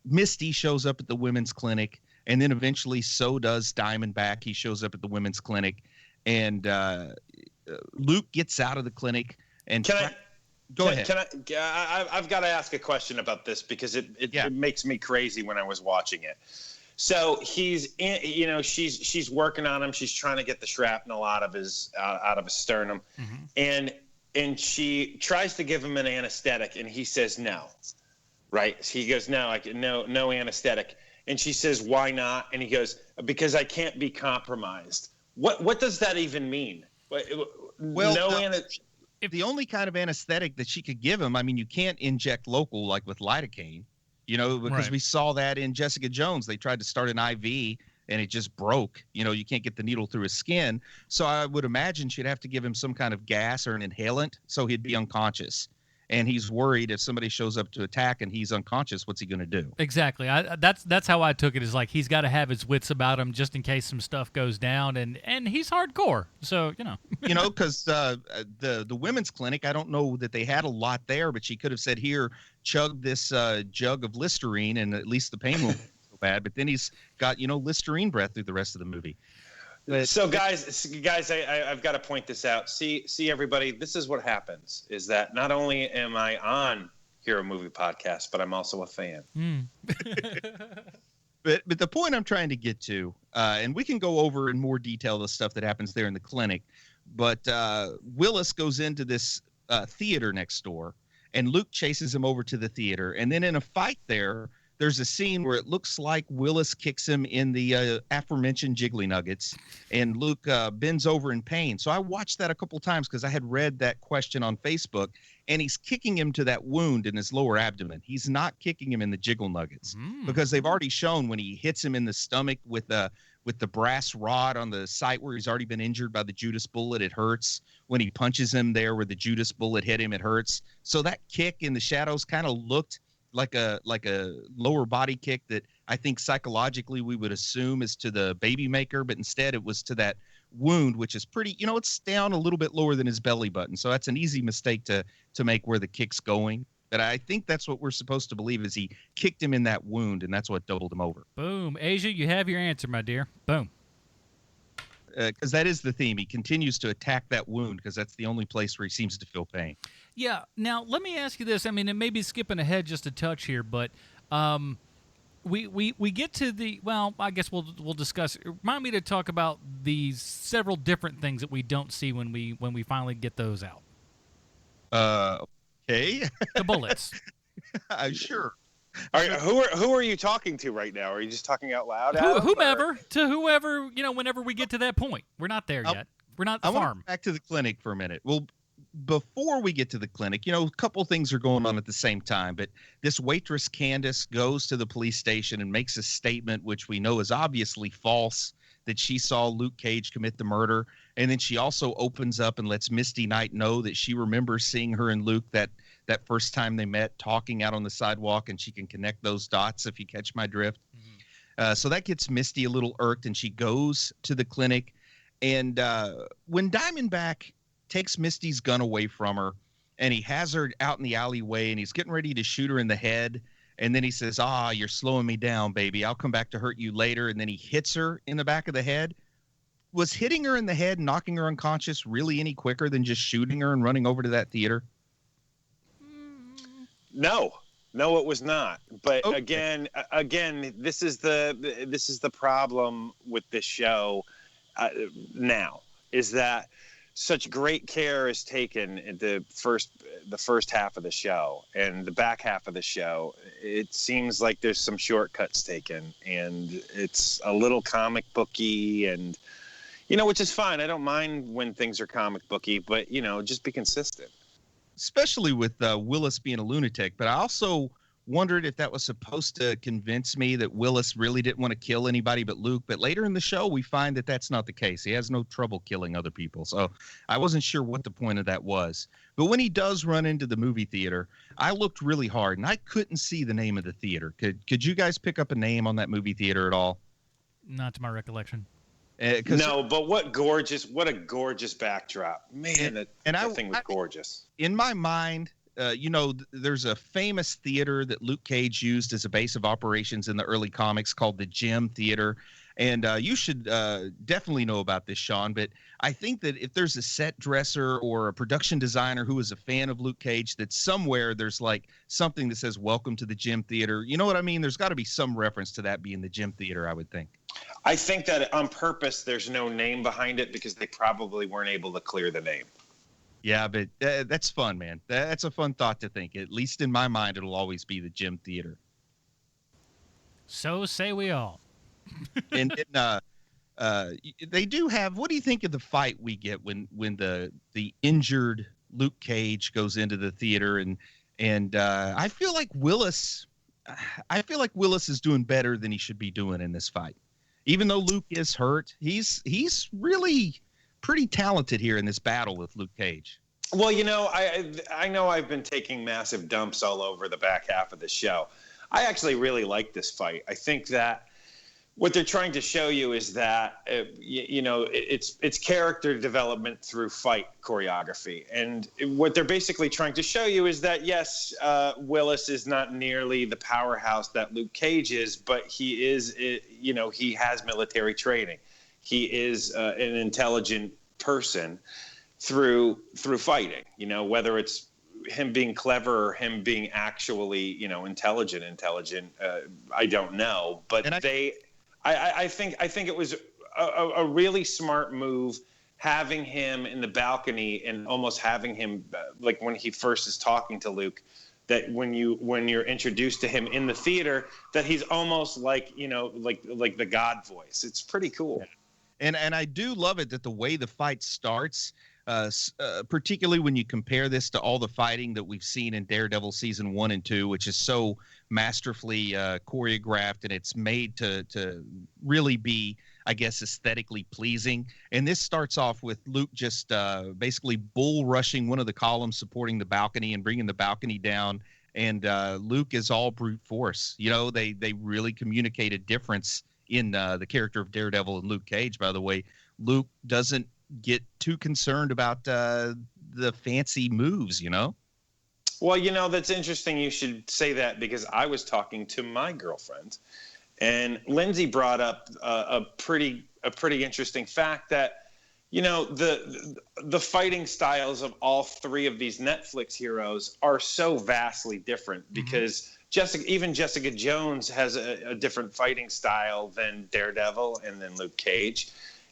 Misty shows up at the women's clinic, and then eventually so does Diamondback. He shows up at the women's clinic, and Luke gets out of the clinic. And go ahead. I've got to ask a question about this because it makes me crazy when I was watching it. So he's in, she's working on him. She's trying to get the shrapnel out of his sternum, and she tries to give him an anesthetic, and he says no. Right? He goes, no anesthetic, and she says, why not? And he goes, because I can't be compromised. What does that even mean? Well, the only kind of anesthetic that she could give him, I mean, you can't inject local like with lidocaine. Because we saw that in Jessica Jones. They tried to start an IV and it just broke. You can't get the needle through his skin. So I would imagine she'd have to give him some kind of gas or an inhalant so he'd be unconscious. And he's worried if somebody shows up to attack and he's unconscious, what's he going to do? Exactly. That's how I took it, is like he's got to have his wits about him just in case some stuff goes down. And he's hardcore. So, because the women's clinic, I don't know that they had a lot there, but she could have said, here, chug this jug of Listerine and at least the pain won't be so bad. But then he's got, Listerine breath through the rest of the movie. So guys, I've got to point this out. See, everybody, this is what happens, is that not only am I on Hero Movie Podcast, but I'm also a fan. But the point I'm trying to get to, and we can go over in more detail the stuff that happens there in the clinic, but Willis goes into this theater next door, and Luke chases him over to the theater, and then in a fight there's a scene where it looks like Willis kicks him in the aforementioned jiggly nuggets, and Luke bends over in pain. So I watched that a couple times because I had read that question on Facebook, and he's kicking him to that wound in his lower abdomen. He's not kicking him in the jiggle nuggets because they've already shown when he hits him in the stomach with the brass rod on the site where he's already been injured by the Judas bullet, it hurts. When he punches him there where the Judas bullet hit him, it hurts. So that kick in the shadows kind of looked like a lower body kick that I think psychologically we would assume is to the baby maker, but instead it was to that wound, which is pretty, it's down a little bit lower than his belly button. So that's an easy mistake to make where the kick's going. But I think that's what we're supposed to believe, is he kicked him in that wound, and that's what doubled him over. Boom. Asia, you have your answer, my dear. Boom. Because that is the theme. He continues to attack that wound because that's the only place where he seems to feel pain. Yeah. Now, let me ask you this. I mean, it may be skipping ahead just a touch here, but we get to the, well, I guess we'll discuss. Remind me to talk about these several different things that we don't see when we finally get those out. Okay. The bullets. Sure. All right, who are you talking to right now? Are you just talking out loud? Whomever, whenever we get to that point. We're not there yet. We're not the farm. I want to back to the clinic for a minute. Well, before we get to the clinic, a couple things are going on at the same time. But this waitress, Candace, goes to the police station and makes a statement, which we know is obviously false, that she saw Luke Cage commit the murder. And then she also opens up and lets Misty Knight know that she remembers seeing her and Luke that first time they met, talking out on the sidewalk, and she can connect those dots, if you catch my drift. So that gets Misty a little irked, and she goes to the clinic. And when Diamondback takes Misty's gun away from her, and he has her out in the alleyway, and he's getting ready to shoot her in the head, and then he says, you're slowing me down, baby. I'll come back to hurt you later. And then he hits her in the back of the head. Was hitting her in the head, knocking her unconscious, really any quicker than just shooting her and running over to that theater? No, it was not. But again, this is the problem with this show now, is that such great care is taken in the first half of the show, and the back half of the show, it seems like there's some shortcuts taken, and it's a little comic booky, and which is fine. I don't mind when things are comic booky, but just be consistent. Especially with Willis being a lunatic. But I also wondered if that was supposed to convince me that Willis really didn't want to kill anybody but Luke. But later in the show, we find that that's not the case. He has no trouble killing other people. So I wasn't sure what the point of that was. But when he does run into the movie theater, I looked really hard and I couldn't see the name of the theater. Could you guys pick up a name on that movie theater at all? Not to my recollection. No, but what a gorgeous backdrop. Man, that thing was gorgeous. In my mind, there's a famous theater that Luke Cage used as a base of operations in the early comics called the Gem Theater. And you should definitely know about this, Sean. But I think that if there's a set dresser or a production designer who is a fan of Luke Cage, that somewhere there's like something that says, "Welcome to the Gem Theater." You know what I mean? There's got to be some reference to that being the Gem Theater, I would think. I think that on purpose there's no name behind it because they probably weren't able to clear the name. Yeah, but that's fun, man. That's a fun thought to think. At least in my mind, it'll always be the Gem Theater. So say we all. And they do have. What do you think of the fight we get when the injured Luke Cage goes into the theater and I feel like Willis is doing better than he should be doing in this fight. Even though Luke is hurt, he's really pretty talented here in this battle with Luke Cage. Well, I know I've been taking massive dumps all over the back half of the show. I actually really like this fight. I think that what they're trying to show you is that it's character development through fight choreography, and what they're basically trying to show you is that yes, Willis is not nearly the powerhouse that Luke Cage is, but he is. He has military training. He is an intelligent person through fighting. Whether it's him being clever or him being actually intelligent. I don't know, but I think it was a really smart move having him in the balcony and almost having him like when he first is talking to Luke, that when you're introduced to him in the theater, that he's almost like like the God voice. It's pretty cool. And I do love it that the way the fight starts, particularly when you compare this to all the fighting that we've seen in Daredevil season 1 and 2, which is so masterfully choreographed, and it's made to really be, I guess, aesthetically pleasing. And this starts off with Luke just basically bull rushing one of the columns supporting the balcony and bringing the balcony down. And Luke is all brute force. They really communicate a difference in the character of Daredevil and Luke Cage. By the way, Luke doesn't get too concerned about the fancy moves, Well, that's interesting you should say that, because I was talking to my girlfriend and Lindsay brought up a pretty interesting fact that, the fighting styles of all three of these Netflix heroes are so vastly different, because Jessica Jones has a different fighting style than Daredevil and then Luke Cage.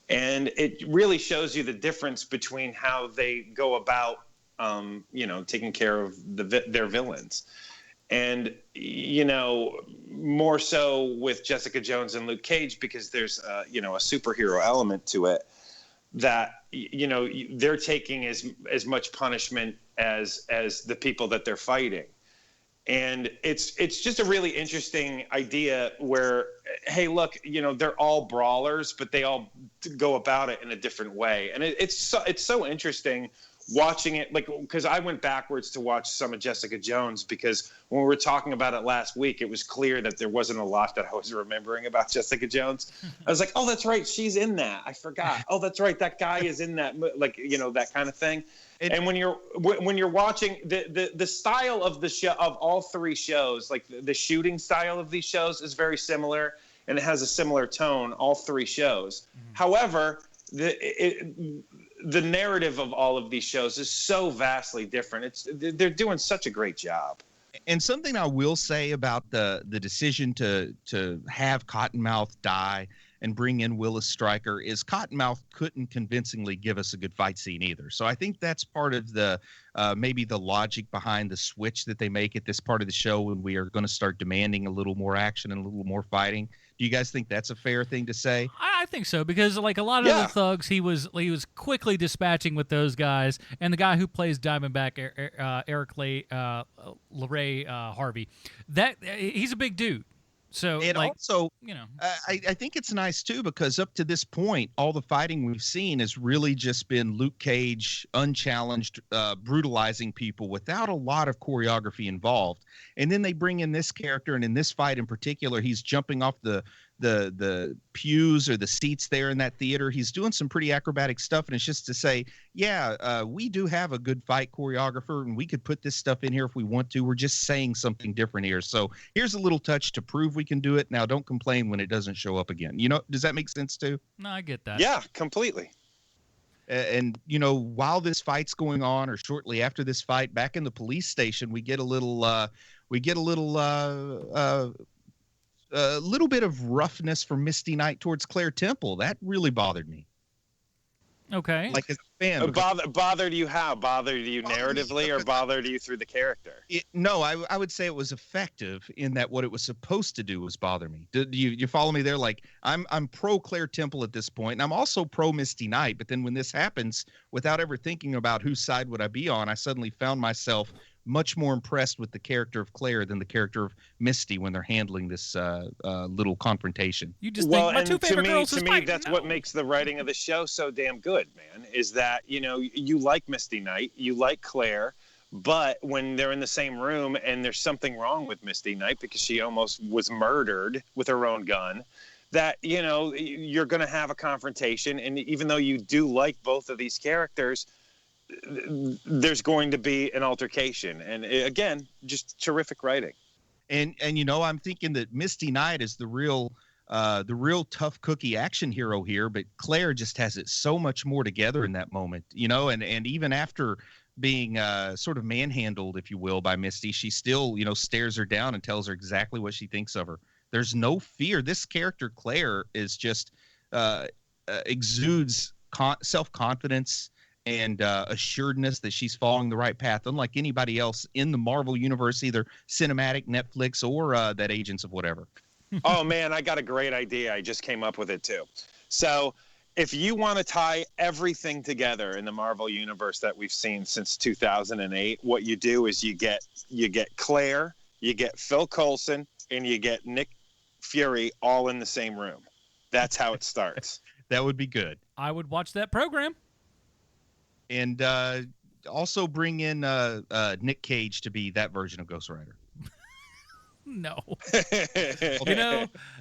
And it really shows you the difference between how they go about, taking care of their villains. And, more so with Jessica Jones and Luke Cage, because there's, a superhero element to it that, they're taking as much punishment as the people that they're fighting. And it's just a really interesting idea where, hey, look, they're all brawlers, but they all go about it in a different way. And it's so interesting watching it, because I went backwards to watch some of Jessica Jones, because when we were talking about it last week, it was clear that there wasn't a lot that I was remembering about Jessica Jones. I was like, oh, that's right, she's in that. I forgot. Oh, that's right, that guy is in that, that kind of thing. And when you're watching the style of the show, of all three shows, like the shooting style of these shows is very similar, and it has a similar tone, all three shows. Mm-hmm. However, the narrative of all of these shows is so vastly different. They're doing such a great job. And something I will say about the decision to have Cottonmouth die, and bring in Willis Stryker is Cottonmouth couldn't convincingly give us a good fight scene either. So I think that's part of the maybe the logic behind the switch that they make at this part of the show when we are going to start demanding a little more action and a little more fighting. Do you guys think that's a fair thing to say? I think so, because like a lot of the thugs, he was quickly dispatching with those guys, and the guy who plays Diamondback, Eric LeRae Harvey, that he's a big dude. So and like, also, you know, I think it's nice too, because up to this point, all the fighting we've seen has really just been Luke Cage unchallenged, brutalizing people without a lot of choreography involved. And then they bring in this character, and in this fight in particular, he's jumping off the pews or the seats there in that theater. He's doing some pretty acrobatic stuff, and it's just to say, we do have a good fight choreographer, and we could put this stuff in here if we want to. We're just saying something different here. So here's a little touch to prove we can do it. Now don't complain when it doesn't show up again. You know, does that make sense too? No, I get that. Yeah, completely. And you know, while this fight's going on, or shortly after this fight, back in the police station, we get a little bit of roughness from Misty Knight towards Claire Temple. That really bothered me. Okay. Like as a fan. Bothered you how? Bothered you narratively, or bothered you through the character? No, I would say it was effective in that what it was supposed to do was bother me. Do you follow me there? Like I'm pro Claire Temple at this point, and I'm also pro Misty Knight. But then when this happens, without ever thinking about whose side would I be on, I suddenly found myself much more impressed with the character of Claire than the character of Misty when they're handling this little confrontation. You just think my two favorite girls is to me, fighting. that's what makes the writing of the show so damn good, man, is that, you know, you like Misty Knight, you like Claire, but when they're in the same room and there's something wrong with Misty Knight because she almost was murdered with her own gun, that, you know, you're going to have a confrontation. And even though you do like both of these characters, there's going to be an altercation. And again, just terrific writing. And you know, I'm thinking that Misty Knight is the real tough cookie action hero here, but Claire just has it so much more together in that moment, you know, and even after being sort of manhandled, if you will, by Misty, she still, you know, stares her down and tells her exactly what she thinks of her. There's no fear. This character, Claire, is just exudes self-confidence and assuredness that she's following the right path, unlike anybody else in the Marvel universe, either cinematic, Netflix, or that Agents of whatever. Oh, man, I got a great idea. I just came up with it, too. So if you want to tie everything together in the Marvel universe that we've seen since 2008, what you do is you get Claire, you get Phil Coulson, and you get Nick Fury all in the same room. That's how it starts. That would be good. I would watch that program. And also bring in Nick Cage to be that version of Ghost Rider. No.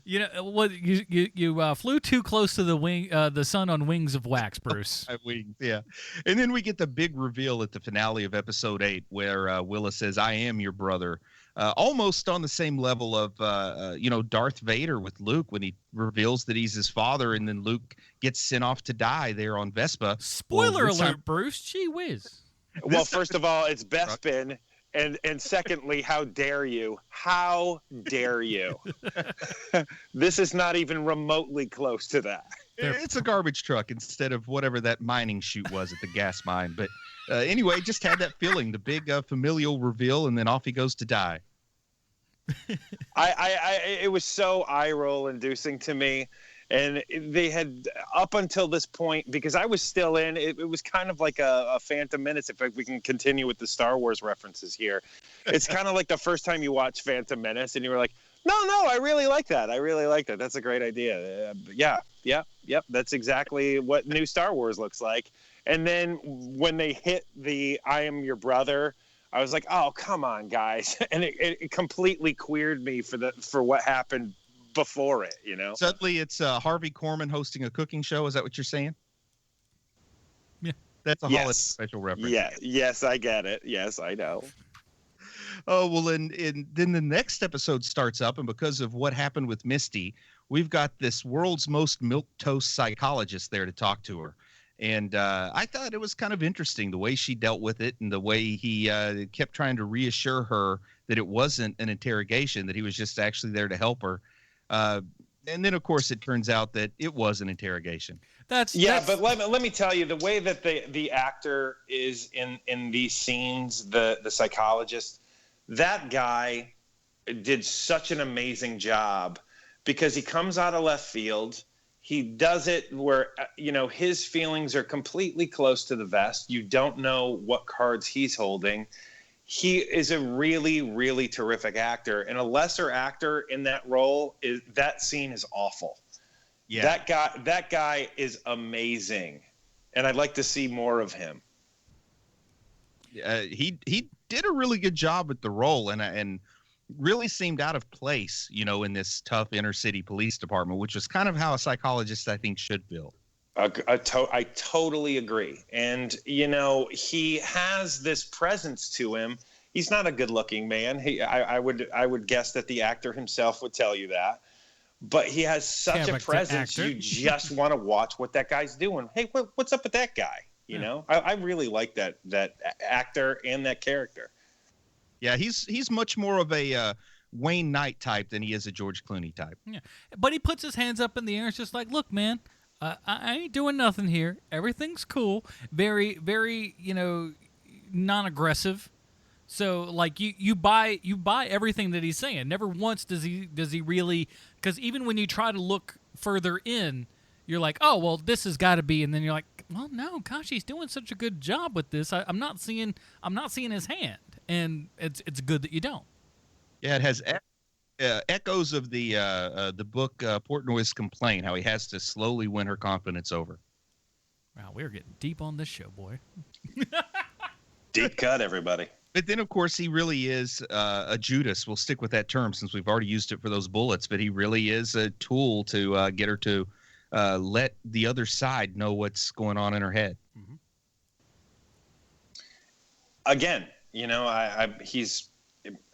you know what? You flew too close to the sun on wings of wax, Bruce. Wings, yeah. And then we get the big reveal at the finale of episode 8, where Willis says, "I am your brother." Almost on the same level of, Darth Vader with Luke when he reveals that he's his father, and then Luke gets sent off to die there on Vespa. Spoiler alert, Bruce. Gee whiz. Well, first of all, it's Bespin. And secondly, how dare you? How dare you? This is not even remotely close to that. It's a garbage truck instead of whatever that mining chute was at the gas mine. But anyway, just had that feeling, the big familial reveal, and then off he goes to die. It was so eye roll inducing to me. And they had, up until this point, because I was still in, it was kind of like a Phantom Menace, if we can continue with the Star Wars references here. It's kind of like the first time you watch Phantom Menace and you were like, no, I really like that. That's a great idea. Yep. That's exactly what new Star Wars looks like. And then when they hit the I am your brother, I was like, oh, come on, guys. And it completely queered me for what happened before it, you know. Suddenly it's Harvey Korman hosting a cooking show. Is that what you're saying? Yeah. That's a holiday special reference. Yeah. Yes, I get it. Yes, I know. Oh, well, and then the next episode starts up, and because of what happened with Misty, we've got this world's most milquetoast psychologist there to talk to her. And I thought it was kind of interesting the way she dealt with it, and the way he kept trying to reassure her that it wasn't an interrogation, that he was just actually there to help her. And then, of course, it turns out that it was an interrogation. But let me tell you, the way that the actor is in these scenes, the psychologist, that guy did such an amazing job because he comes out of left field. He does it where, his feelings are completely close to the vest. You don't know what cards he's holding. He is a really, really terrific actor, and a lesser actor in that role that scene is awful. Yeah, that guy is amazing, and I'd like to see more of him. He did a really good job with the role, and really seemed out of place, in this tough inner city police department, which was kind of how a psychologist, I think, should feel. I totally agree. And, he has this presence to him. He's not a good looking man. I would guess that the actor himself would tell you that. But he has such a presence. You just want to watch what that guy's doing. Hey, what's up with that guy? I really like that actor and that character. Yeah, he's much more of a Wayne Knight type than he is a George Clooney type. Yeah, but he puts his hands up in the air. It's just like, look, man, I ain't doing nothing here. Everything's cool. Very, very, non-aggressive. So like you buy everything that he's saying. Never once does he really, because even when you try to look further in, you're like, oh well, this has got to be, and then you're like, well, no, gosh, he's doing such a good job with this. I'm not seeing his hand, and it's good that you don't. Yeah, it has echoes of the book Portnoy's Complaint, how he has to slowly win her confidence over. Wow, we're getting deep on this show, boy. Deep cut, everybody. But then, of course, he really is a Judas. We'll stick with that term since we've already used it for those bullets. But he really is a tool to get her to let the other side know what's going on in her head. Mm-hmm. Again, he's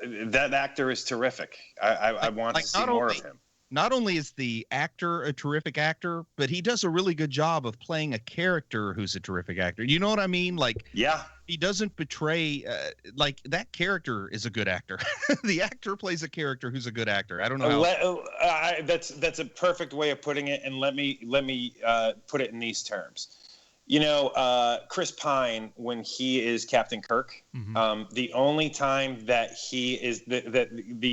that actor is terrific. I want to see more of him. Not only is the actor a terrific actor, but he does a really good job of playing a character who's a terrific actor. You know what I mean? Like, yeah, he doesn't betray. Like, that character is a good actor. The actor plays a character who's a good actor. I don't know. That's a perfect way of putting it. And let me put it in these terms. Chris Pine, when he is Captain Kirk, mm-hmm. The only time that he is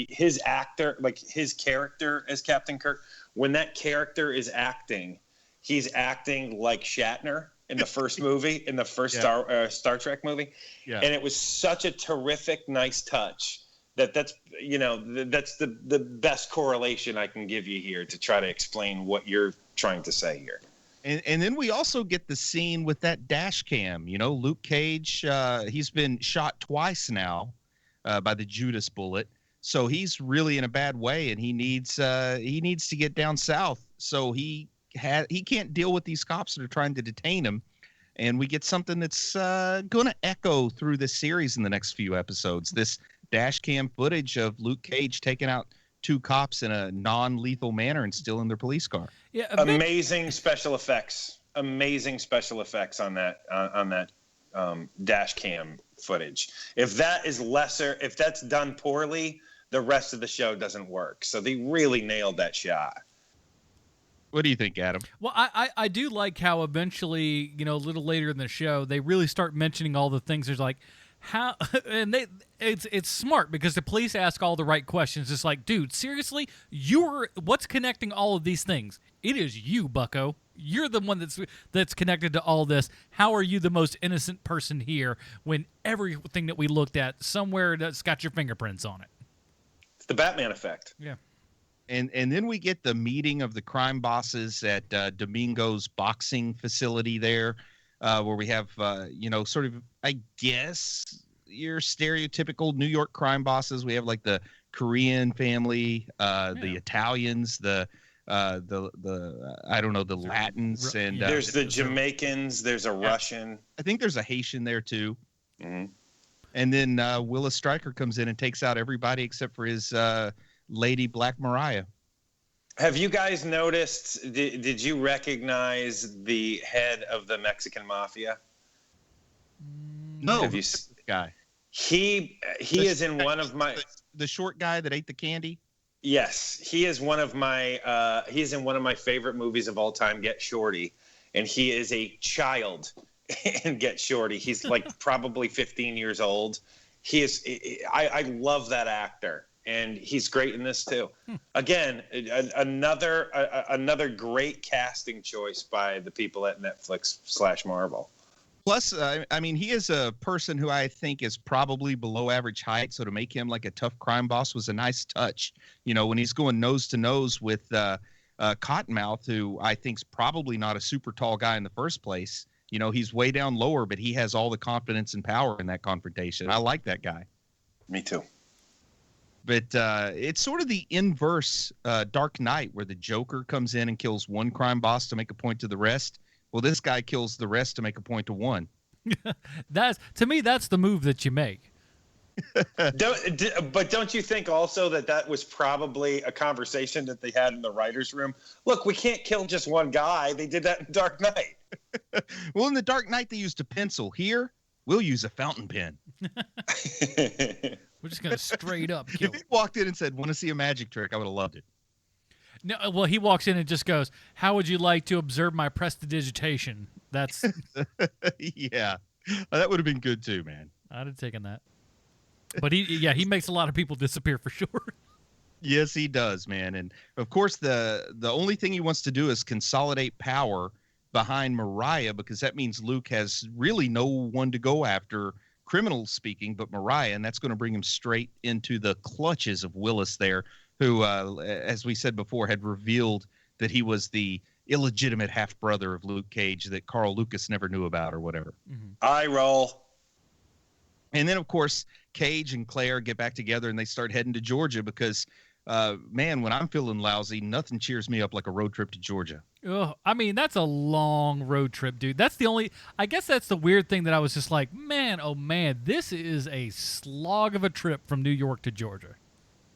his actor, like his character as Captain Kirk, when that character is acting, he's acting like Shatner in the first movie, in the first Star Trek movie. Yeah. And it was such a terrific, nice touch that's the best correlation I can give you here to try to explain what you're trying to say here. And then we also get the scene with that dash cam. Luke Cage, he's been shot twice now by the Judas bullet. So he's really in a bad way, and he needs to get down south. So he can't deal with these cops that are trying to detain him. And we get something that's going to echo through this series in the next few episodes. This dash cam footage of Luke Cage taking out 2 cops in a non-lethal manner and still in their police car. Yeah, amazing special effects on that dash cam footage. If that's done poorly, the rest of the show doesn't work. So they really nailed that shot. What do you think, Adam? Well, I do like how eventually, a little later in the show, they really start mentioning all the things. There's like, how, and it's smart because the police ask all the right questions. It's like, dude, seriously, what's connecting all of these things? It is you, bucko. You're the one that's connected to all this. How are you the most innocent person here when everything that we looked at somewhere that's got your fingerprints on it? It's the Batman effect. Yeah. And then we get the meeting of the crime bosses at Domingo's boxing facility there. Where we have, sort of, I guess, your stereotypical New York crime bosses. We have like the Korean family, the Italians, the Latins, and there's the Jamaicans. There's a Russian. I think there's a Haitian there too. Mm-hmm. And then Willis Stryker comes in and takes out everybody except for his lady Black Mariah. Have you guys noticed, did you recognize the head of the Mexican mafia? No. Have you the guy? He is in one of my... The short guy that ate the candy? Yes, he is one of my. He's in one of my favorite movies of all time, Get Shorty, and he is a child in Get Shorty. He's like probably 15 years old. He is. I love that actor, and he's great in this too. Again, another great casting choice by the people at Netflix/Marvel. Plus, I mean, he is a person who I think is probably below average height. So to make him like a tough crime boss was a nice touch. You know, when he's going nose to nose with Cottonmouth, who I think's probably not a super tall guy in the first place. You know, he's way down lower, but he has all the confidence and power in that confrontation. I like that guy. Me too. But it's sort of the inverse Dark Knight, where the Joker comes in and kills one crime boss to make a point to the rest. Well, this guy kills the rest to make a point to one. To me, that's the move that you make. But don't you think also that was probably a conversation that they had in the writer's room? Look, we can't kill just one guy. They did that in Dark Knight. Well, in the Dark Knight, they used a pencil. Here, we'll use a fountain pen. We're just going to straight up kill. If he walked in and said, want to see a magic trick, I would have loved it. No, well, he walks in and just goes, how would you like to observe my prestidigitation? That's... Yeah. That would have been good too, man. I'd have taken that. But he makes a lot of people disappear for sure. Yes, he does, man. And of course, the only thing he wants to do is consolidate power behind Mariah, because that means Luke has really no one to go after, criminal speaking, but Mariah, and that's going to bring him straight into the clutches of Willis there, who, as we said before, had revealed that he was the illegitimate half-brother of Luke Cage that Carl Lucas never knew about or whatever. Mm-hmm. I roll. And then, of course, Cage and Claire get back together and they start heading to Georgia because, man, when I'm feeling lousy, nothing cheers me up like a road trip to Georgia. Oh, I mean, that's a long road trip, dude. That's the only... I guess that's the weird thing that I was just like, man, oh, man, this is a slog of a trip from New York to Georgia.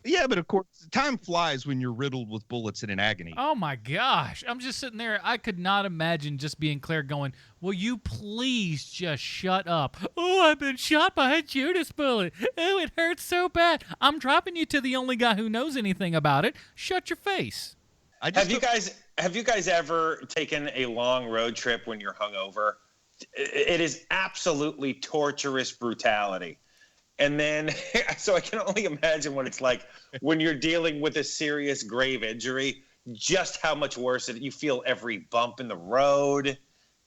Yeah, but of course, time flies when you're riddled with bullets and in agony. Oh, my gosh. I'm just sitting there. I could not imagine just being Claire going, will you please just shut up? Oh, I've been shot by a Judas bullet. Oh, it hurts so bad. I'm dropping you to the only guy who knows anything about it. Shut your face. Have you guys ever taken a long road trip when you're hungover? It is absolutely torturous brutality. And then, so I can only imagine what it's like when you're dealing with a serious grave injury, just how much worse you feel every bump in the road.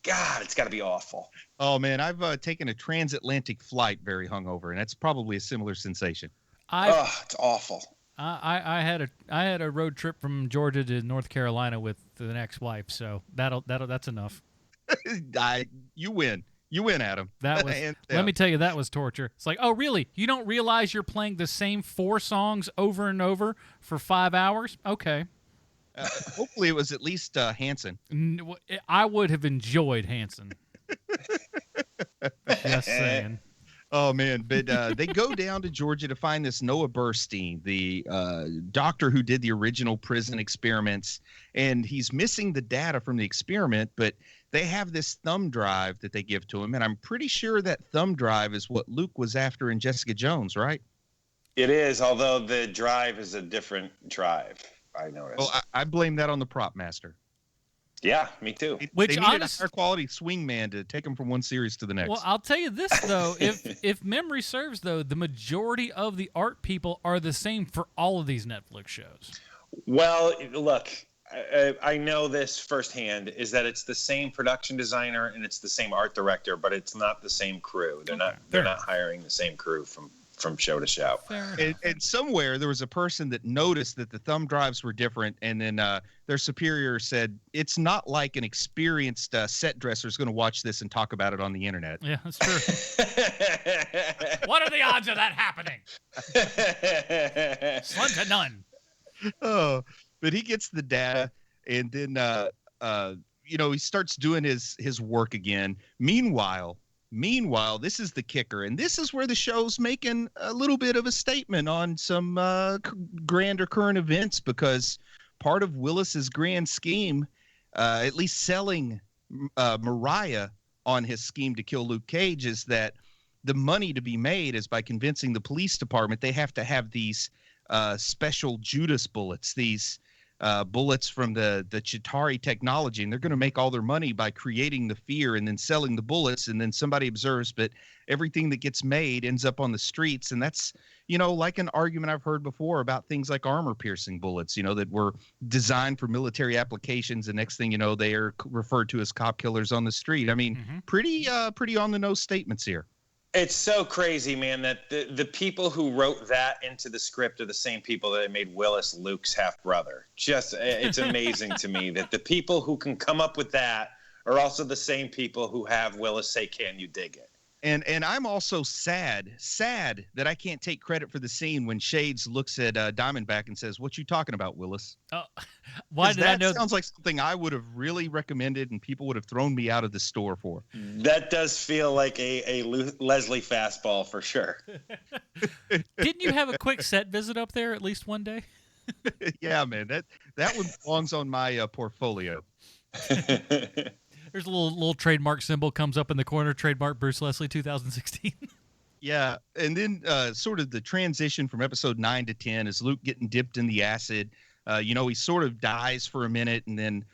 God, it's got to be awful. Oh, man, I've taken a transatlantic flight very hungover, and that's probably a similar sensation. It's awful. I had a road trip from Georgia to North Carolina with an ex-wife, so that's enough. You win. You win, Adam. That was. Let me tell you, that was torture. It's like, oh, really? You don't realize you're playing the same 4 songs over and over for 5 hours? Okay. Hopefully, it was at least Hanson. I would have enjoyed Hanson. Just saying. Oh, man. But they go down to Georgia to find this Noah Burstein, the doctor who did the original prison experiments. And he's missing the data from the experiment, but they have this thumb drive that they give to him. And I'm pretty sure that thumb drive is what Luke was after in Jessica Jones, right? It is, although the drive is a different drive, I noticed. Well, I blame that on the prop master. Yeah, me too. Which they needed a higher quality swingman to take him from one series to the next. Well, I'll tell you this, though. if memory serves, though, the majority of the art people are the same for all of these Netflix shows. Well, look, I know this firsthand, is that it's the same production designer and it's the same art director, but it's not the same crew. They're not hiring the same crew from show to show. And somewhere there was a person that noticed that the thumb drives were different, and then their superior said, it's not like an experienced set dresser is going to watch this and talk about it on the internet. Yeah, that's true. What are the odds of that happening? Slim to none. Oh, but he gets the data, and then he starts doing his work again. Meanwhile, this is the kicker, and this is where the show's making a little bit of a statement on some grander current events, because part of Willis's grand scheme, at least selling Mariah on his scheme to kill Luke Cage, is that the money to be made is by convincing the police department they have to have these special Judas bullets, these bullets from the Chitauri technology, and they're going to make all their money by creating the fear and then selling the bullets. And then somebody observes, but everything that gets made ends up on the streets. And that's, like an argument I've heard before about things like armor piercing bullets, that were designed for military applications. The next thing you know, they are referred to as cop killers on the street. I mean, pretty on the nose statements here. It's so crazy, man, that the people who wrote that into the script are the same people that made Willis Luke's half-brother. It's amazing to me that the people who can come up with that are also the same people who have Willis say, "Can you dig it?" And I'm also sad that I can't take credit for the scene when Shades looks at Diamondback and says, "What you talking about, Willis?" Oh, why did I know? That sounds like something I would have really recommended and people would have thrown me out of the store for. That does feel like a Leslie fastball for sure. Didn't you have a quick set visit up there at least one day? Yeah, man, that one belongs on my portfolio. There's a little trademark symbol comes up in the corner, trademark Bruce Leslie 2016. Yeah, and then sort of the transition from episode 9 to 10 is Luke getting dipped in the acid. He sort of dies for a minute, and then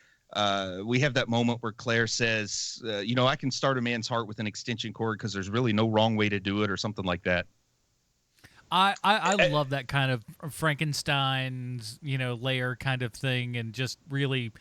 we have that moment where Claire says, I can start a man's heart with an extension cord because there's really no wrong way to do it, or something like that. I love that kind of Frankenstein's, layer kind of thing, and just really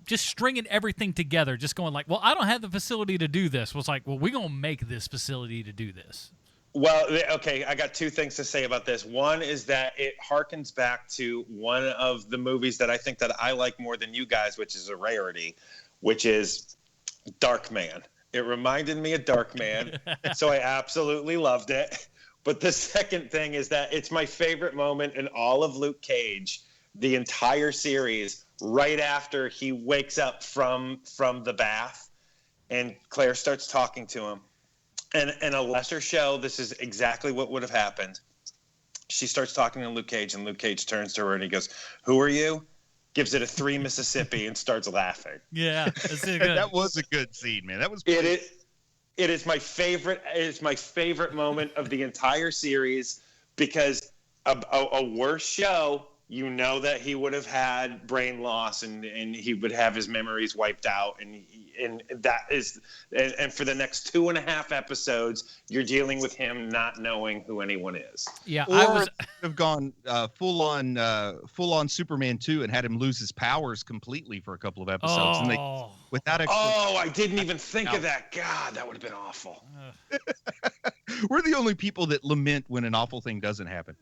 just stringing everything together, just going like, well, I don't have the facility to do this. Well, it's like, well, we're going to make this facility to do this. Well, okay, I got two things to say about this. One is that it harkens back to one of the movies that I think that I like more than you guys, which is a rarity, which is Darkman. It reminded me of Darkman, so I absolutely loved it. But the second thing is that it's my favorite moment in all of Luke Cage, the entire series, right after he wakes up from the bath and Claire starts talking to him. And in a lesser show, this is exactly what would have happened. She starts talking to Luke Cage, and Luke Cage turns to her and he goes, "Who are you?" Gives it a 3 Mississippi and starts laughing. Yeah, that's good. That was a good scene, man. That was It is my favorite. It is my favorite moment of the entire series, because a worse show, that he would have had brain loss and he would have his memories wiped out, and for the next 2.5 episodes, you're dealing with him not knowing who anyone is. Yeah, or I have gone full on Superman 2 and had him lose his powers completely for a couple of episodes, and I didn't even think of that. God, that would have been awful. We're the only people that lament when an awful thing doesn't happen.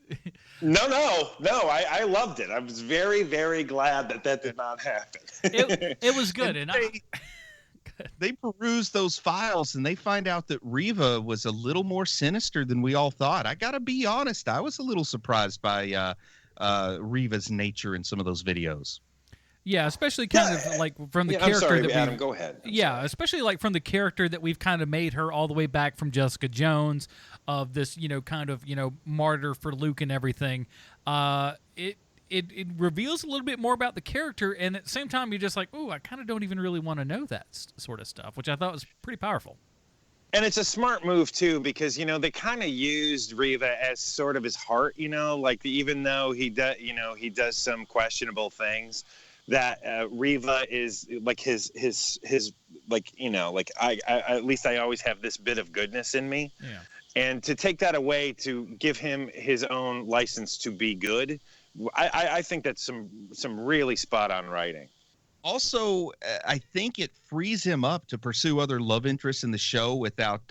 No, I loved it. I was very, very glad that did not happen. It was good, and they peruse those files and they find out that Riva was a little more sinister than we all thought. I gotta be honest, I was a little surprised by Riva's nature in some of those videos. Yeah, especially kind of like from the character. I'm sorry, that Adam, go ahead. Especially like from the character that we've kind of made her all the way back from Jessica Jones, of this, kind of, martyr for Luke and everything. It reveals a little bit more about the character, and at the same time, you're just like, ooh, I kind of don't even really want to know that sort of stuff, which I thought was pretty powerful. And it's a smart move too, because they kind of used Riva as sort of his heart, like even though he does some questionable things, that Riva is like his like, I at least I always have this bit of goodness in me. Yeah. And to take that away, to give him his own license to be good, I think that's some really spot on writing. Also, I think it frees him up to pursue other love interests in the show without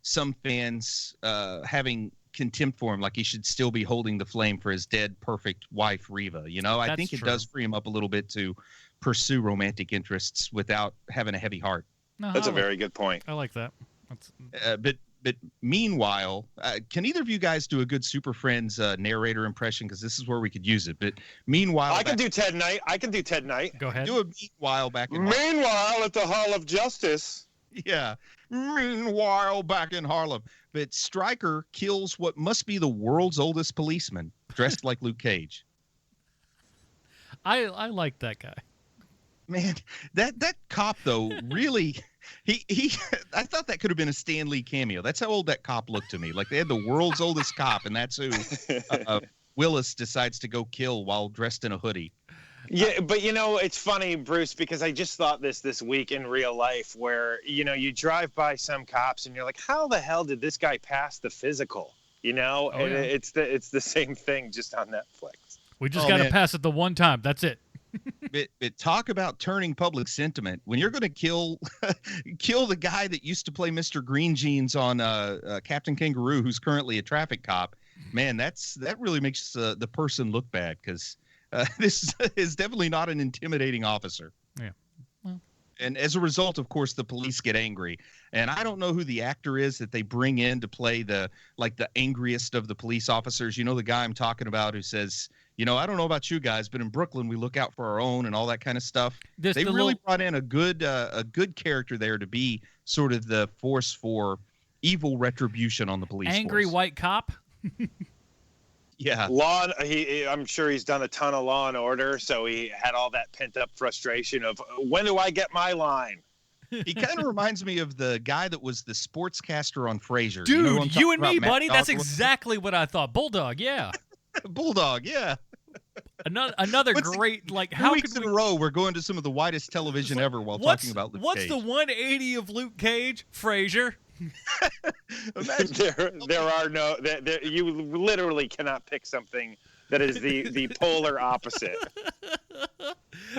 some fans having contempt for him, like he should still be holding the flame for his dead perfect wife Riva. I think it does free him up a little bit to pursue romantic interests without having a heavy heart. No, that's a very good point. I like that. But meanwhile, can either of you guys do a good Super Friends narrator impression? Because this is where we could use it. But meanwhile, I can do Ted Knight. Go ahead. Do a meanwhile back in Meanwhile at the Hall of Justice. Yeah. Meanwhile back in Harlem. But Stryker kills what must be the world's oldest policeman, dressed like Luke Cage. I like that guy. Man, that cop though really, he I thought that could have been a Stan Lee cameo. That's how old that cop looked to me. Like they had the world's oldest cop, and that's who Willis decides to go kill while dressed in a hoodie. Yeah, but it's funny, Bruce, because I just thought this week in real life, where you drive by some cops and you're like, how the hell did this guy pass the physical? And it's the same thing, just on Netflix. We just got to pass it the one time. That's it. But talk about turning public sentiment. When you're going to kill the guy that used to play Mr. Green Jeans on Captain Kangaroo, who's currently a traffic cop, man, that really makes the person look bad, because this is definitely not an intimidating officer. Yeah. Well. And as a result, of course, the police get angry. And I don't know who the actor is that they bring in to play the angriest of the police officers. The guy I'm talking about who says, I don't know about you guys, but in Brooklyn, we look out for our own and all that kind of stuff. They really brought in a good character there to be sort of the force for evil retribution on the police angry force. White cop. Yeah. I'm sure he's done a ton of Law and Order, so he had all that pent up frustration of, when do I get my line? He kind of reminds me of the guy that was the sportscaster on Frasier. Dude, you and me, buddy. That's exactly what I thought. Bulldog, yeah. Bulldog, yeah. Another great, how weeks in a row we're going to some of the widest television ever while talking about Luke Cage. What's the 180 of Luke Cage? Frasier. there are no. You literally cannot pick something that is the polar opposite.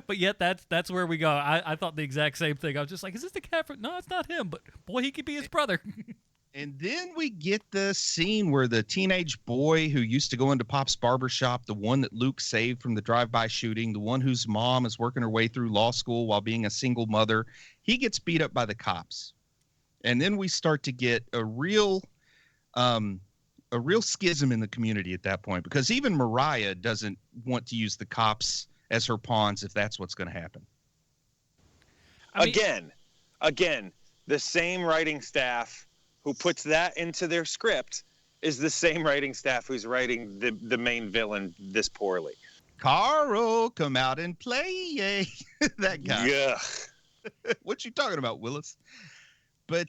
But yet that's where we go. I thought the exact same thing. I was just like, is this the cat? No, it's not him. But boy, he could be his brother. And then we get the scene where the teenage boy who used to go into Pop's barbershop, the one that Luke saved from the drive-by shooting, the one whose mom is working her way through law school while being a single mother, he gets beat up by the cops. And then we start to get a real schism in the community at that point, because even Mariah doesn't want to use the cops as her pawns if that's what's going to happen. Again, the same writing staff who puts that into their script is the same writing staff who's writing the main villain this poorly. Carl, come out and play. That guy. Yeah. What you talking about, Willis? But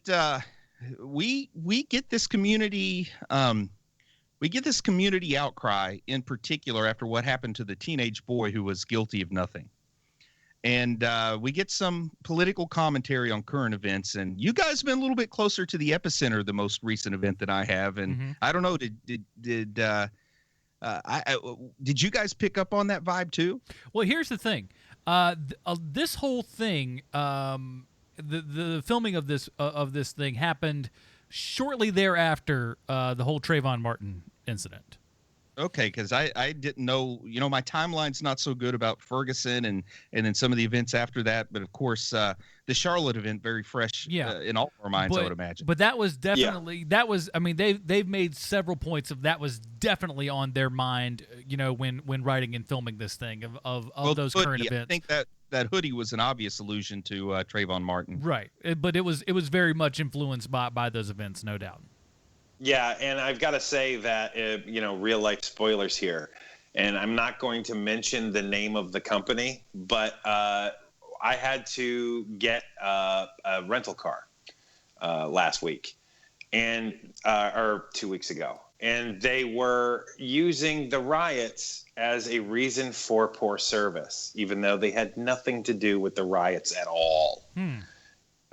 we get this community outcry, in particular after what happened to the teenage boy who was guilty of nothing. And we get some political commentary on current events. And you guys have been a little bit closer to the epicenter of the most recent event than I have. And I don't know, did you guys pick up on that vibe too? Well, here's the thing. This whole thing, the filming of this thing happened shortly thereafter the whole Trayvon Martin incident. Okay, because I didn't know, my timeline's not so good about Ferguson and then some of the events after that. But of course, the Charlotte event, very fresh in all of our minds, I would imagine. But that was definitely, they've made several points of that was definitely on their mind, when writing and filming this thing of those current events. I think that hoodie was an obvious allusion to Trayvon Martin. Right. But it was very much influenced by those events, no doubt. Yeah, and I've got to say that, real life spoilers here, and I'm not going to mention the name of the company, but I had to get a rental car last week, or 2 weeks ago, and they were using the riots as a reason for poor service, even though they had nothing to do with the riots at all.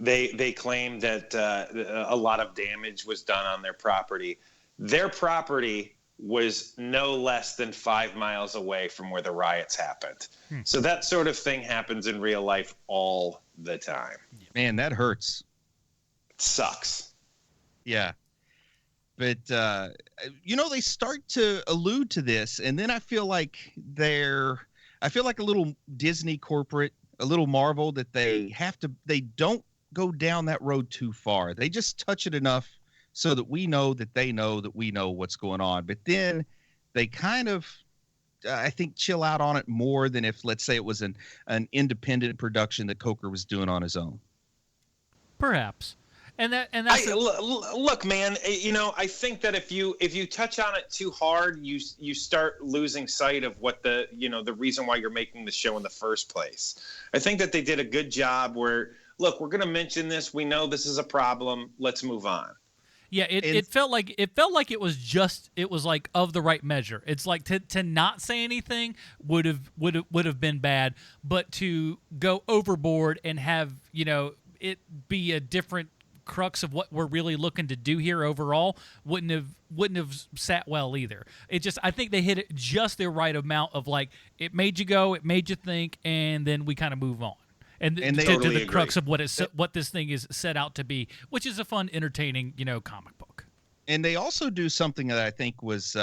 They claimed that a lot of damage was done on their property. Their property was no less than 5 miles away from where the riots happened. So that sort of thing happens in real life all the time. Man, that hurts. It sucks. Yeah. But, they start to allude to this, and then I feel like a little Disney corporate, a little Marvel, that they don't go down that road too far. They just touch it enough so that we know that they know that we know what's going on. But then they kind of, I think, chill out on it more than if, let's say, it was an independent production that Coker was doing on his own. Perhaps. And that's look, man. You know, I think that if you touch on it too hard, you start losing sight of what the reason why you're making the show in the first place. I think that they did a good job. Where look, we're going to mention this. We know this is a problem. Let's move on. Yeah, it felt like it was like of the right measure. It's like to not say anything would have been bad, but to go overboard and have it be a different crux of what we're really looking to do here overall wouldn't have sat well either. I think they hit it just the right amount of like it made you go, it made you think, and then we kind of move on. And they to the crux of what this thing is set out to be, which is a fun, entertaining, comic book. And they also do something that I think was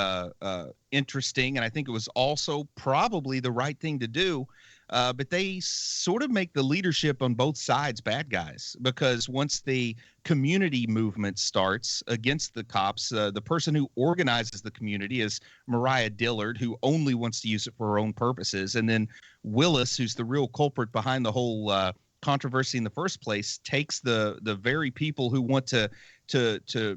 interesting, and I think it was also probably the right thing to do. But they sort of make the leadership on both sides bad guys, because once the community movement starts against the cops, the person who organizes the community is Mariah Dillard, who only wants to use it for her own purposes. And then Willis, who's the real culprit behind the whole controversy in the first place, takes the very people who want to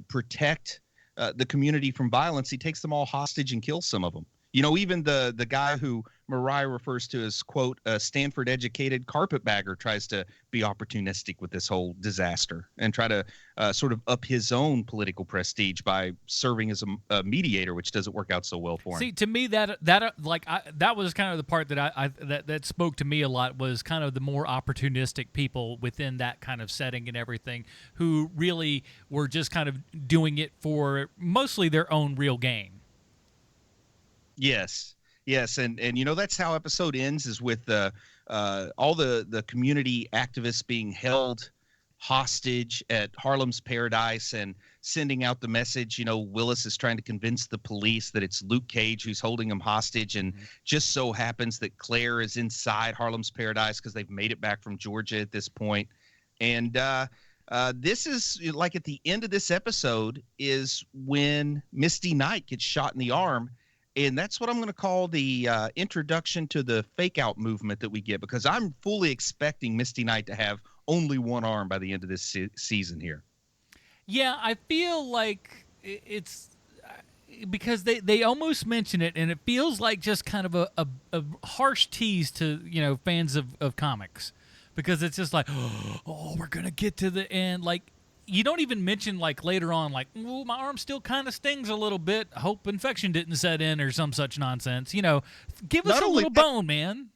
protect the community from violence. He takes them all hostage and kills some of them. Even the guy who Mariah refers to as, quote, a Stanford-educated carpetbagger tries to be opportunistic with this whole disaster and try to sort of up his own political prestige by serving as a mediator, which doesn't work out so well for him. See, to me, that was kind of the part that spoke to me a lot, was kind of the more opportunistic people within that kind of setting and everything, who really were just kind of doing it for mostly their own real gain. Yes, and that's how episode ends, is with all the community activists being held hostage at Harlem's Paradise and sending out the message. Willis is trying to convince the police that it's Luke Cage who's holding him hostage, and just so happens that Claire is inside Harlem's Paradise because they've made it back from Georgia at this point. And this is like at the end of this episode is when Misty Knight gets shot in the arm. And that's what I'm going to call the introduction to the fake-out movement that we get, because I'm fully expecting Misty Knight to have only one arm by the end of this season here. Yeah, I feel like it's because they almost mention it, and it feels like just kind of a harsh tease to fans of comics, because it's just like, oh, we're going to get to the end, like. You don't even mention, like, later on, like, ooh, my arm still kind of stings a little bit. Hope infection didn't set in or some such nonsense. Give us a little bone, man.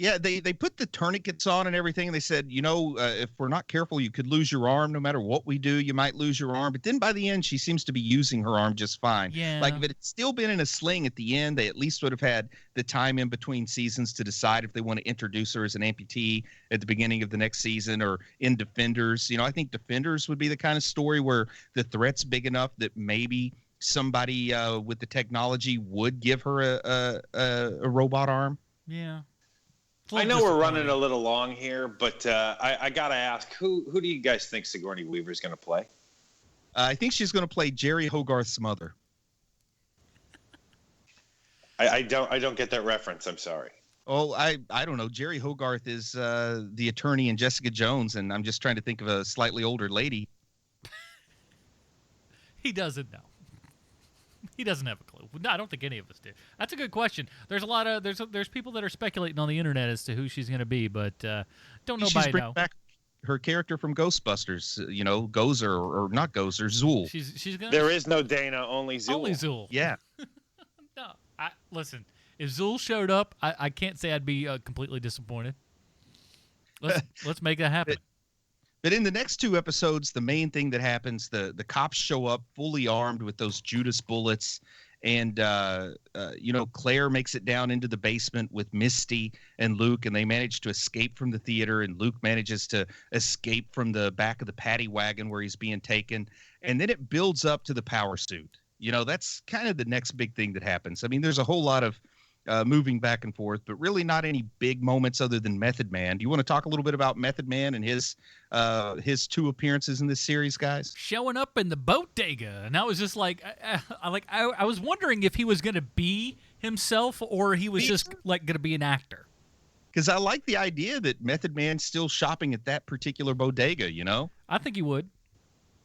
Yeah, they put the tourniquets on and everything, and they said, if we're not careful, you could lose your arm. No matter what we do, you might lose your arm. But then by the end, she seems to be using her arm just fine. Yeah. Like, if it had still been in a sling at the end, they at least would have had the time in between seasons to decide if they want to introduce her as an amputee at the beginning of the next season or in Defenders. I think Defenders would be the kind of story where the threat's big enough that maybe somebody with the technology would give her a robot arm. Yeah. I know we're running a little long here, but I got to ask, who do you guys think Sigourney Weaver is going to play? I think she's going to play Jerry Hogarth's mother. I don't get that reference. I'm sorry. Oh, I don't know. Jerry Hogarth is the attorney in Jessica Jones, and I'm just trying to think of a slightly older lady. He doesn't know. He doesn't have a clue. No, I don't think any of us do. That's a good question. There's a lot of there's people that are speculating on the internet as to who she's going to be, but don't nobody know. Back her character from Ghostbusters, Gozer or not Gozer, Zool. She's gonna. There is no Dana, only Zool. Only Zool. Yeah. No, listen. If Zool showed up, I can't say I'd be completely disappointed. Let's make that happen. But in the next two episodes, the main thing that happens, the cops show up fully armed with those Judas bullets. And, Claire makes it down into the basement with Misty and Luke, and they manage to escape from the theater. And Luke manages to escape from the back of the paddy wagon where he's being taken. And then it builds up to the power suit. That's kind of the next big thing that happens. I mean, there's a whole lot of moving back and forth, but really not any big moments other than Method Man. Do you want to talk a little bit about Method Man and his two appearances in this series, guys? Showing up in the bodega, and I was just like, I was wondering if he was going to be himself or he was just like going to be an actor. Because I like the idea that Method Man's still shopping at that particular bodega. I think he would.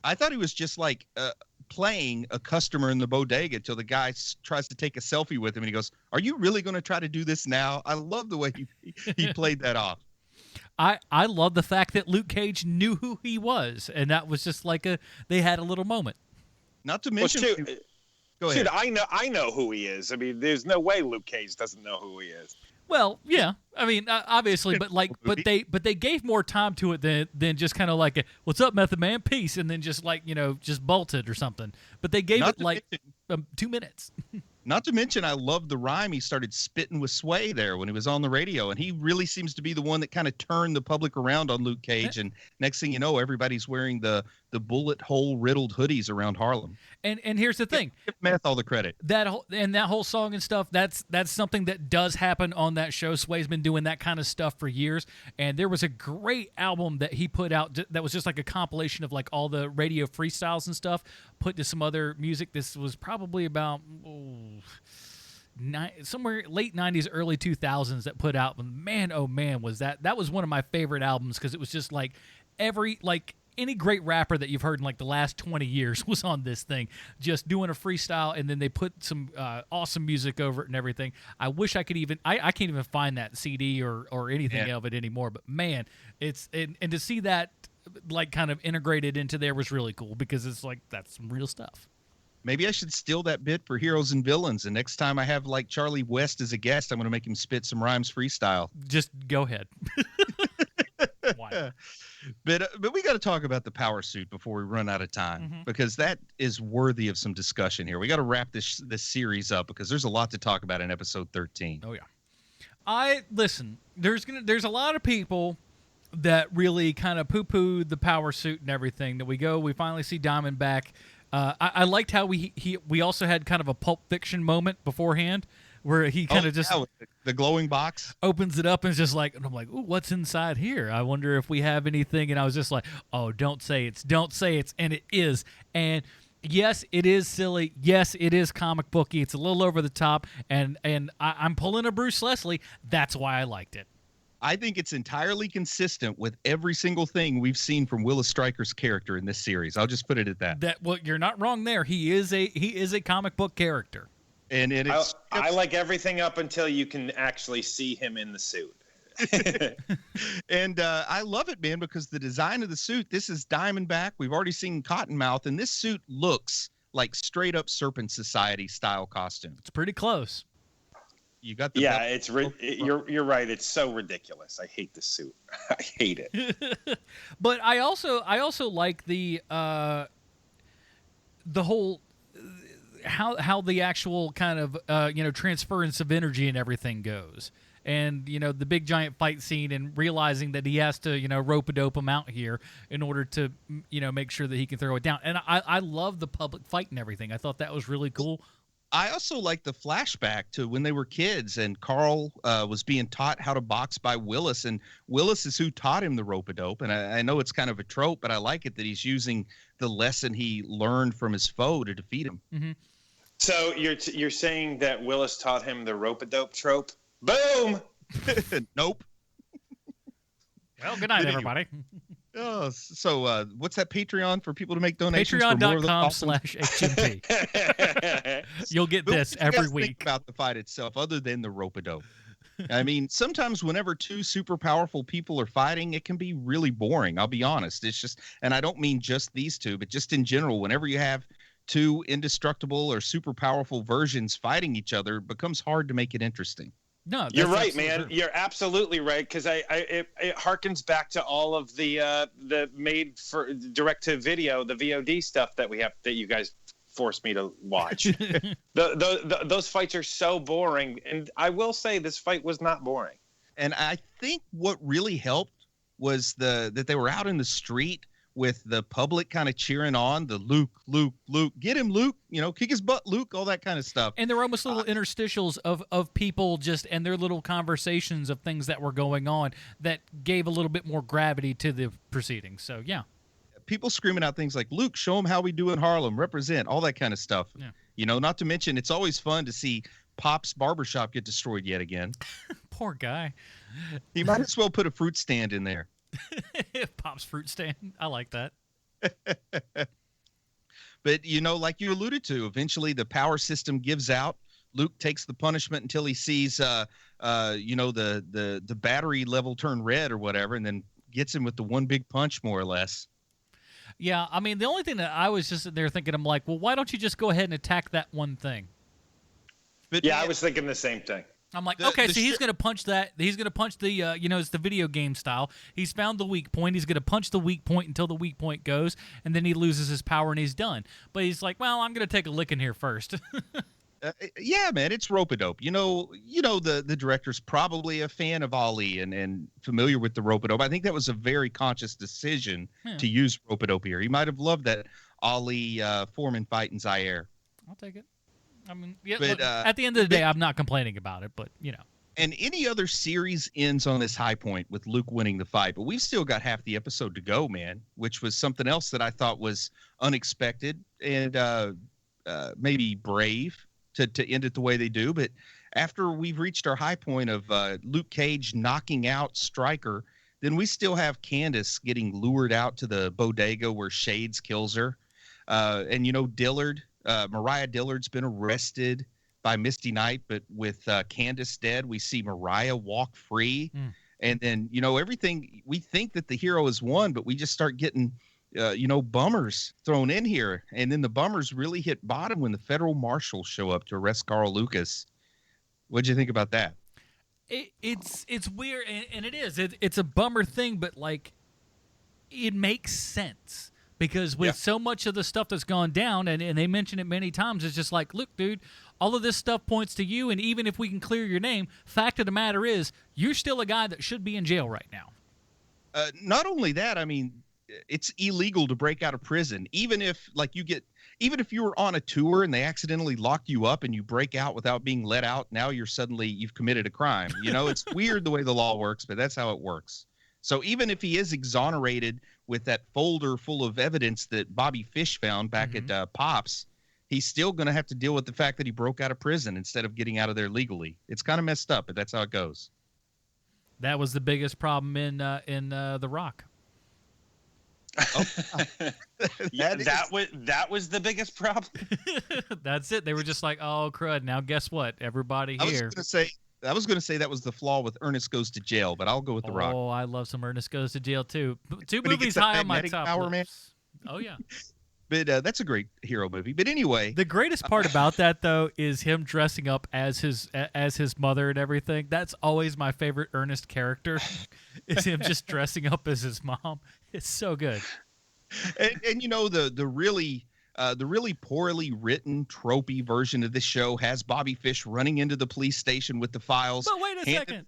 I thought he was just like playing a customer in the bodega till the guy tries to take a selfie with him, and he goes, "Are you really going to try to do this now?" I love the way he played that off. I love the fact that Luke Cage knew who he was, and that was just like they had a little moment. Not to mention, go ahead. Dude, I know who he is. I mean, there's no way Luke Cage doesn't know who he is. Well, yeah. I mean, obviously, but they gave more time to it than just kind of like "What's up, Method Man? Peace," and then just like just bolted or something. But they gave it like 2 minutes. Not to mention, I love the rhyme he started spitting with Sway there when he was on the radio, and he really seems to be the one that kind of turned the public around on Luke Cage. And next thing you know, everybody's wearing the bullet hole riddled hoodies around Harlem. And here's the thing: give Meth all the credit. That whole song and stuff. That's something that does happen on that show. Sway's been doing that kind of stuff for years, and there was a great album that he put out that was just like a compilation of like all the radio freestyles and stuff put to some other music. This was probably about somewhere late 90s, early 2000s that put out. Man, oh man, was that was one of my favorite albums because it was just like any great rapper that you've heard in like the last 20 years was on this thing, just doing a freestyle, and then they put some awesome music over it and everything. I wish I could I can't even find that CD or anything of it anymore, but man, and to see that like kind of integrated into there was really cool because it's like that's some real stuff. Maybe I should steal that bit for Heroes and Villains, and next time I have like Charlie West as a guest, I'm going to make him spit some rhymes freestyle. Just go ahead. Why? But we got to talk about the power suit before we run out of time, because that is worthy of some discussion here. We got to wrap this series up because there's a lot to talk about in episode 13. Oh yeah. Listen. There's a lot of people that really kind of poo-poo the power suit and everything. That we finally see Diamond back. I liked how we also had kind of a Pulp Fiction moment beforehand where he kind of just the glowing box opens it up and is just like, and I'm like, ooh, what's inside here? I wonder if we have anything. And I was just like, oh, don't say it's, and it is. And yes, it is silly. Yes, it is comic booky. It's a little over the top, and I'm pulling a Bruce Leslie. That's why I liked it. I think it's entirely consistent with every single thing we've seen from Willis Stryker's character in this series. I'll just put it at that. Well, you're not wrong there. He is a comic book character. And I like everything up until you can actually see him in the suit. And I love it, man, because the design of the suit, this is Diamondback. We've already seen Cottonmouth, and this suit looks like straight up Serpent Society style costume. It's pretty close. You got the you're right. It's so ridiculous. I hate the suit. I hate it. But I also like the whole how the actual kind of transference of energy and everything goes. And, the big giant fight scene and realizing that he has to, rope-a-dope him out here in order to, make sure that he can throw it down. And I love the public fight and everything. I thought that was really cool. I also like the flashback to when they were kids and Carl was being taught how to box by Willis, and Willis is who taught him the rope-a-dope. And I know it's kind of a trope, but I like it that he's using the lesson he learned from his foe to defeat him. Mm-hmm. So you're saying that Willis taught him the rope-a-dope trope? Boom! Nope. Well, good night, everybody. Oh, so what's that Patreon for people to make donations? Patreon.com/HMP. You'll get this every week. Think about the fight itself, other than the rope-a-dope. I mean, sometimes whenever two super powerful people are fighting, it can be really boring. I'll be honest. It's just, and I don't mean just these two, but just in general, whenever you have two indestructible or super powerful versions fighting each other, it becomes hard to make it interesting. No, you're right, man. True. You're absolutely right, because it harkens back to all of the made for direct to video, the VOD stuff that you guys forced me to watch. Those fights are so boring, and I will say this fight was not boring. And I think what really helped was that they were out in the street with the public kind of cheering on the Luke, get him, Luke, kick his butt, Luke, all that kind of stuff. And there were almost little interstitials of people just and their little conversations of things that were going on that gave a little bit more gravity to the proceedings. So, yeah. People screaming out things like, Luke, show them how we do in Harlem, represent, all that kind of stuff. Yeah. Not to mention, it's always fun to see Pop's barbershop get destroyed yet again. Poor guy. He might as well put a fruit stand in there. Pop's fruit stand. I like that. But, you know, like you alluded to, eventually the power system gives out. Luke takes the punishment until he sees, the battery level turn red or whatever, and then gets him with the one big punch, more or less. Yeah, I mean, the only thing that I was just sitting there thinking, I'm like, well, why don't you just go ahead and attack that one thing? But yeah, I was thinking the same thing. I'm like, okay, so he's going to punch that. He's going to punch the, it's the video game style. He's found the weak point. He's going to punch the weak point until the weak point goes, and then he loses his power and he's done. But he's like, well, I'm going to take a licking here first. Yeah, man, it's rope-a-dope. You know, the director's probably a fan of Ali and familiar with the rope-a-dope. I think that was a very conscious decision to use rope-a-dope here. He might have loved that Ali Foreman fight in Zaire. I'll take it. I mean, yeah, but, look, at the end of the day, I'm not complaining about it, but, you know. And any other series ends on this high point with Luke winning the fight, but we've still got half the episode to go, man, which was something else that I thought was unexpected and maybe brave to end it the way they do. But after we've reached our high point of Luke Cage knocking out Stryker, then we still have Candace getting lured out to the bodega where Shades kills her. And, you know, Dillard, Mariah Dillard's been arrested by Misty Knight, but with Candace dead, we see Mariah walk free. And then, you know, everything, we think that the hero has won, but we just start getting bummers thrown in here. And then the bummers really hit bottom when the federal marshals show up to arrest Carl Lucas. What'd you think about that? It's weird, and it is. It's a bummer thing, but, like, it makes sense. Because with so much of the stuff that's gone down, and they mention it many times, it's just like, look, dude, all of this stuff points to you, and even if we can clear your name, fact of the matter is, you're still a guy that should be in jail right now. Not only that, I mean, it's illegal to break out of prison. Even if you were on a tour and they accidentally locked you up and you break out without being let out, now you've committed a crime. You know, it's weird the way the law works, but that's how it works. So even if he is exonerated with that folder full of evidence that Bobby Fish found back at Pops, he's still going to have to deal with the fact that he broke out of prison instead of getting out of there legally. It's kind of messed up, but that's how it goes. That was the biggest problem in The Rock. Oh. that was the biggest problem. That's it. They were just like, oh crud! Now guess what? Everybody here. I was going to say that was the flaw with Ernest Goes to Jail, but I'll go with The Rock. Oh, I love some Ernest Goes to Jail too. Two movies high on my top power, list. Oh yeah. But that's a great hero movie. But anyway, the greatest part about that though is him dressing up as his mother and everything. That's always my favorite Ernest character. Is him just dressing up as his mom. It's so good. And you know the really poorly written, tropey version of this show has Bobby Fish running into the police station with the files. But wait a second.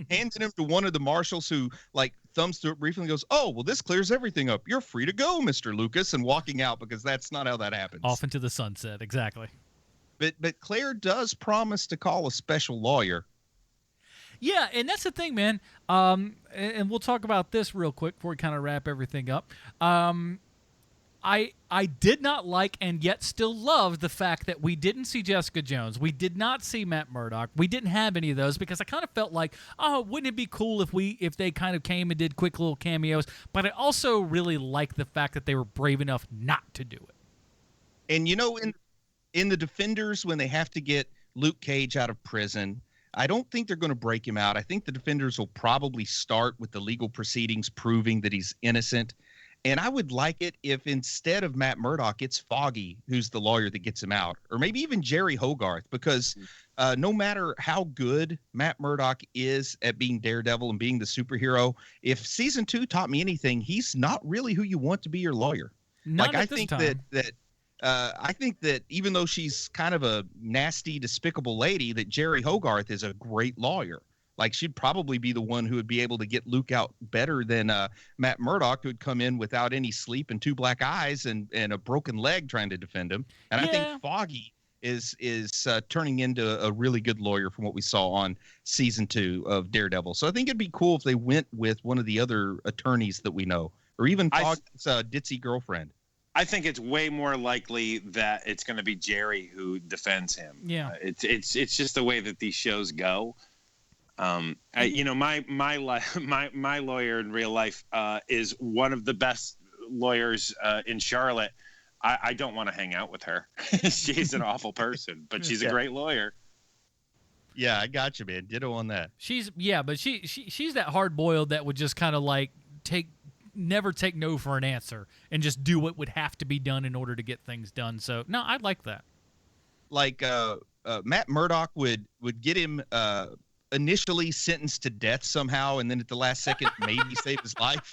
Handing him to one of the marshals who, like, thumbs through it briefly and goes, oh, well, this clears everything up. You're free to go, Mr. Lucas, and walking out because that's not how that happens. Off into the sunset, exactly. But Claire does promise to call a special lawyer. Yeah, and that's the thing, man. And we'll talk about this real quick before we kind of wrap everything up. I did not like and yet still love the fact that we didn't see Jessica Jones. We did not see Matt Murdock. We didn't have any of those because I kind of felt like, oh, wouldn't it be cool if they kind of came and did quick little cameos? But I also really like the fact that they were brave enough not to do it. And, you know, in the Defenders, when they have to get Luke Cage out of prison, I don't think they're going to break him out. I think the Defenders will probably start with the legal proceedings proving that he's innocent. And I would like it if instead of Matt Murdock, it's Foggy who's the lawyer that gets him out, or maybe even Jerry Hogarth, because no matter how good Matt Murdock is at being Daredevil and being the superhero, if season 2 taught me anything, he's not really who you want to be your lawyer. Not like at this time. I think that even though she's kind of a nasty, despicable lady, that Jerry Hogarth is a great lawyer. Like, she'd probably be the one who would be able to get Luke out better than Matt Murdock, who would come in without any sleep and 2 black eyes and a broken leg trying to defend him. And I think Foggy is turning into a really good lawyer from what we saw on season 2 of Daredevil. So I think it'd be cool if they went with one of the other attorneys that we know, or even Foggy's ditzy girlfriend. I think it's way more likely that it's going to be Jerry who defends him. Yeah, it's just the way that these shows go. My lawyer in real life is one of the best lawyers in Charlotte. I don't want to hang out with her. She's an awful person, but she's a great lawyer. Yeah, I got you, man. Ditto on that. She's that hard boiled that would just kind of like never take no for an answer and just do what would have to be done in order to get things done. So no, I like that. Like Matt Murdock would get him initially sentenced to death somehow, and then at the last second maybe save his life.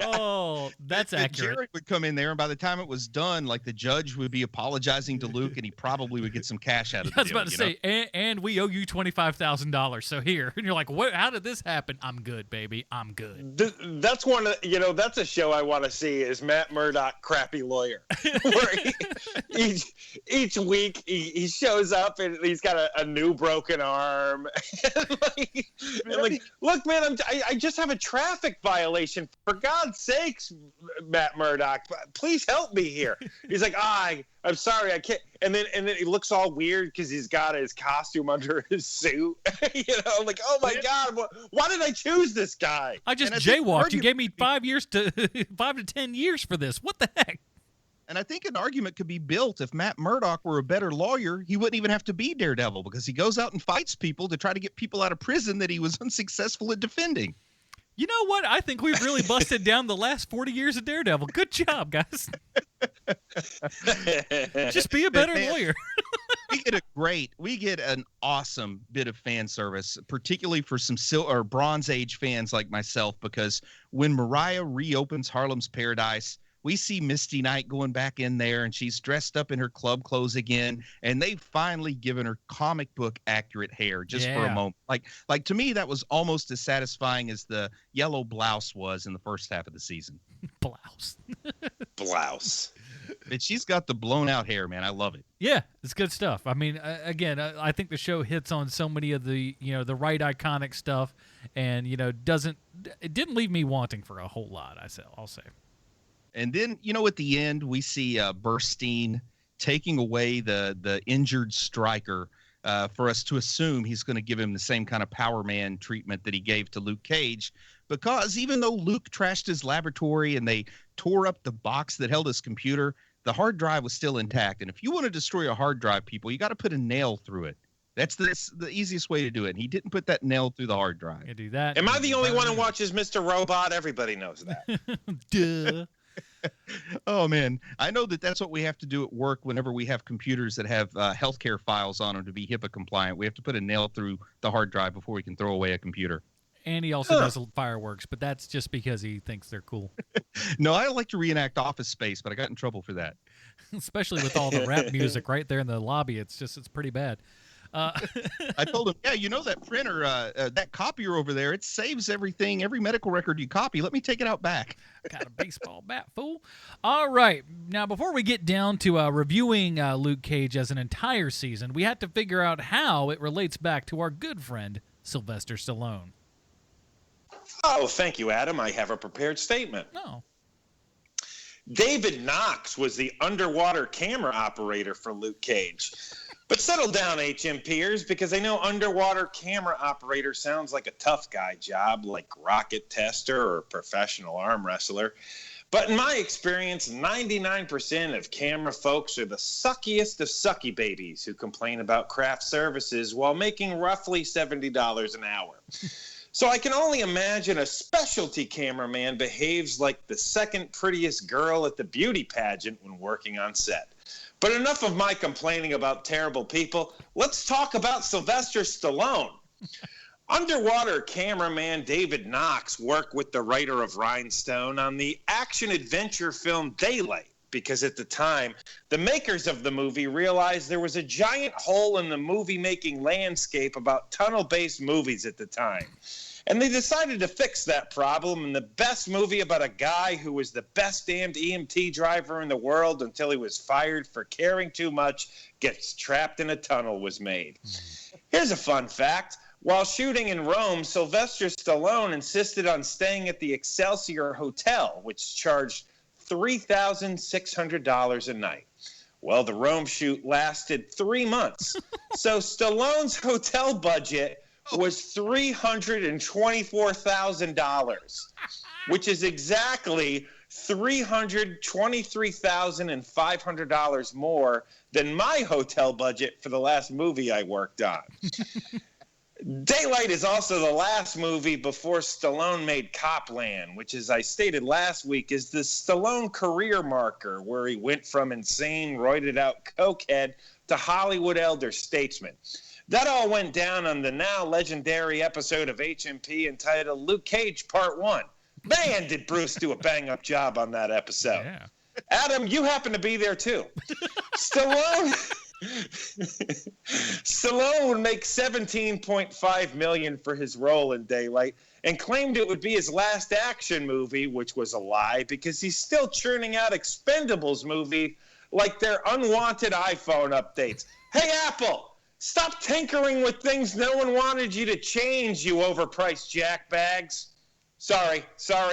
Oh, that's accurate. Jerry would come in there, and by the time it was done, like the judge would be apologizing to Luke, and he probably would get some cash out of the deal. I was about to say, and we owe you $25,000. So here, and you're like, what? How did this happen? I'm good, baby. I'm good. That's one of that's a show I want to see is Matt Murdock, crappy lawyer, where each week he shows up and he's got a new broken arm. Like, look, man, I just have a traffic violation. For God's sakes, Matt Murdock, please help me here. He's like, I'm sorry, I can't. And then he looks all weird because he's got his costume under his suit. Like, oh my God, why did I choose this guy? I just jaywalked. You gave me 5 to 10 years for this. What the heck? And I think an argument could be built if Matt Murdock were a better lawyer, he wouldn't even have to be Daredevil because he goes out and fights people to try to get people out of prison that he was unsuccessful at defending. You know what? I think we've really busted down the last 40 years of Daredevil. Good job, guys. Just be a better lawyer. we get an awesome bit of fan service, particularly for some Bronze Age fans like myself, because when Mariah reopens Harlem's Paradise, we see Misty Knight going back in there, and she's dressed up in her club clothes again, and they've finally given her comic book accurate hair just for a moment. Like to me, that was almost as satisfying as the yellow blouse was in the first half of the season. Blouse. But she's got the blown out hair, man. I love it. Yeah, it's good stuff. I mean, again, I think the show hits on so many of the the right iconic stuff, and it didn't leave me wanting for a whole lot. I'll say. And then, at the end, we see Burstein taking away the injured Stryker for us to assume he's going to give him the same kind of Power Man treatment that he gave to Luke Cage. Because even though Luke trashed his laboratory and they tore up the box that held his computer, the hard drive was still intact. And if you want to destroy a hard drive, people, you got to put a nail through it. That's the easiest way to do it. And he didn't put that nail through the hard drive. You do that. Am I the only one who watches Mr. Robot? Everybody knows that. Duh. Oh, man. I know that's what we have to do at work whenever we have computers that have healthcare files on them to be HIPAA compliant. We have to put a nail through the hard drive before we can throw away a computer. And he also does fireworks, but that's just because he thinks they're cool. No, I like to reenact Office Space, but I got in trouble for that. Especially with all the rap music right there in the lobby. It's pretty bad. I told him, that printer, that copier over there, it saves everything, every medical record you copy. Let me take it out back. Got a baseball bat, fool. All right. Now, before we get down to reviewing Luke Cage as an entire season, we have to figure out how it relates back to our good friend, Sylvester Stallone. Oh, thank you, Adam. I have a prepared statement. No. David Knox was the underwater camera operator for Luke Cage. But settle down, HMPers, because I know underwater camera operator sounds like a tough guy job, like rocket tester or professional arm wrestler. But in my experience, 99% of camera folks are the suckiest of sucky babies who complain about craft services while making roughly $70 an hour. So I can only imagine a specialty cameraman behaves like the second prettiest girl at the beauty pageant when working on set. But enough of my complaining about terrible people. Let's talk about Sylvester Stallone. Underwater cameraman David Knox worked with the writer of Rhinestone on the action-adventure film Daylight, because at the time, the makers of the movie realized there was a giant hole in the movie-making landscape about tunnel-based movies at the time. And they decided to fix that problem, and the best movie about a guy who was the best damned EMT driver in the world until he was fired for caring too much, gets trapped in a tunnel, was made. Here's a fun fact. While shooting in Rome, Sylvester Stallone insisted on staying at the Excelsior Hotel, which charged $3,600 a night. Well, the Rome shoot lasted 3 months. So Stallone's hotel budget was $324,000. which is exactly $323,500 more than my hotel budget for the last movie I worked on. Daylight is also the last movie before Stallone made Copland, which, as I stated last week, is the Stallone career marker, where he went from insane, roided-out cokehead to Hollywood elder statesman. That all went down on the now legendary episode of HMP entitled Luke Cage Part 1. Man, did Bruce do a bang-up job on that episode. Yeah. Adam, you happen to be there too. Stallone would make $17.5 million for his role in Daylight and claimed it would be his last action movie, which was a lie because he's still churning out Expendables movie like they're unwanted iPhone updates. Hey, Apple, stop tinkering with things no one wanted you to change, you overpriced jackbags. Sorry,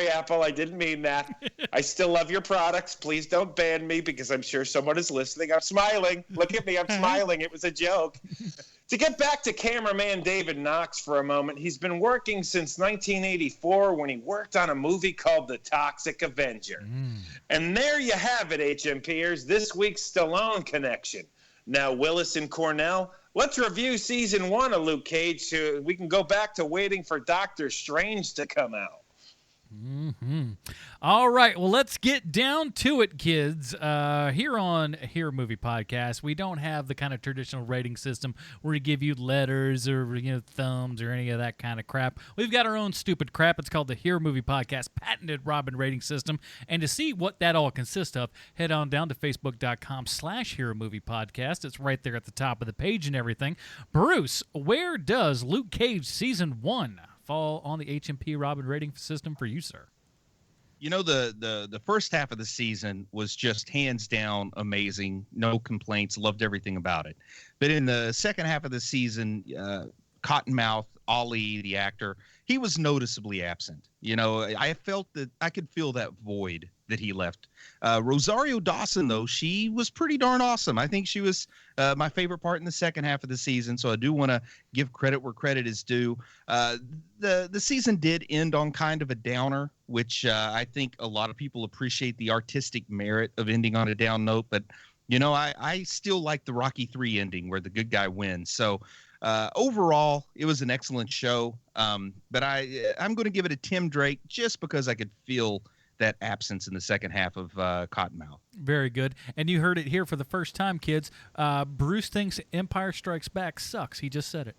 Apple. I didn't mean that. I still love your products. Please don't ban me because I'm sure someone is listening. I'm smiling. Look at me. I'm smiling. It was a joke. To get back to cameraman David Knox for a moment, he's been working since 1984 when he worked on a movie called The Toxic Avenger. And there you have it, HMPers, this week's Stallone connection. Now, Willis and Cornell, let's review season 1 of Luke Cage so we can go back to waiting for Doctor Strange to come out. All right, well, let's get down to it, kids. Here on Hero Movie Podcast, we don't have the kind of traditional rating system where we give you letters or thumbs or any of that kind of crap. We've got our own stupid crap. It's called the Hero Movie Podcast patented Robin rating system. And to see what that all consists of, head on down to facebook.com/Hero Movie Podcast. It's right there at the top of the page and everything. Bruce, where does Luke Cage Season 1 fall on the HMP Robin rating system for you, sir? You know, the first half of the season was just hands down amazing. No complaints. Loved everything about it. But in the second half of the season, Cottonmouth, Ali, the actor, he was noticeably absent. You know, I felt that I could feel that void that he left. Rosario Dawson, though, she was pretty darn awesome. I think she was my favorite part in the second half of the season, so I do want to give credit where credit is due. The season did end on kind of a downer, which I think a lot of people appreciate the artistic merit of ending on a down note, but, you know, I still like the Rocky III ending where the good guy wins. So overall, it was an excellent show, but I'm going to give it a Tim Drake just because I could feel that absence in the second half of Cottonmouth. Very good. And you heard it here for the first time, kids. Bruce thinks Empire Strikes Back sucks. He just said it.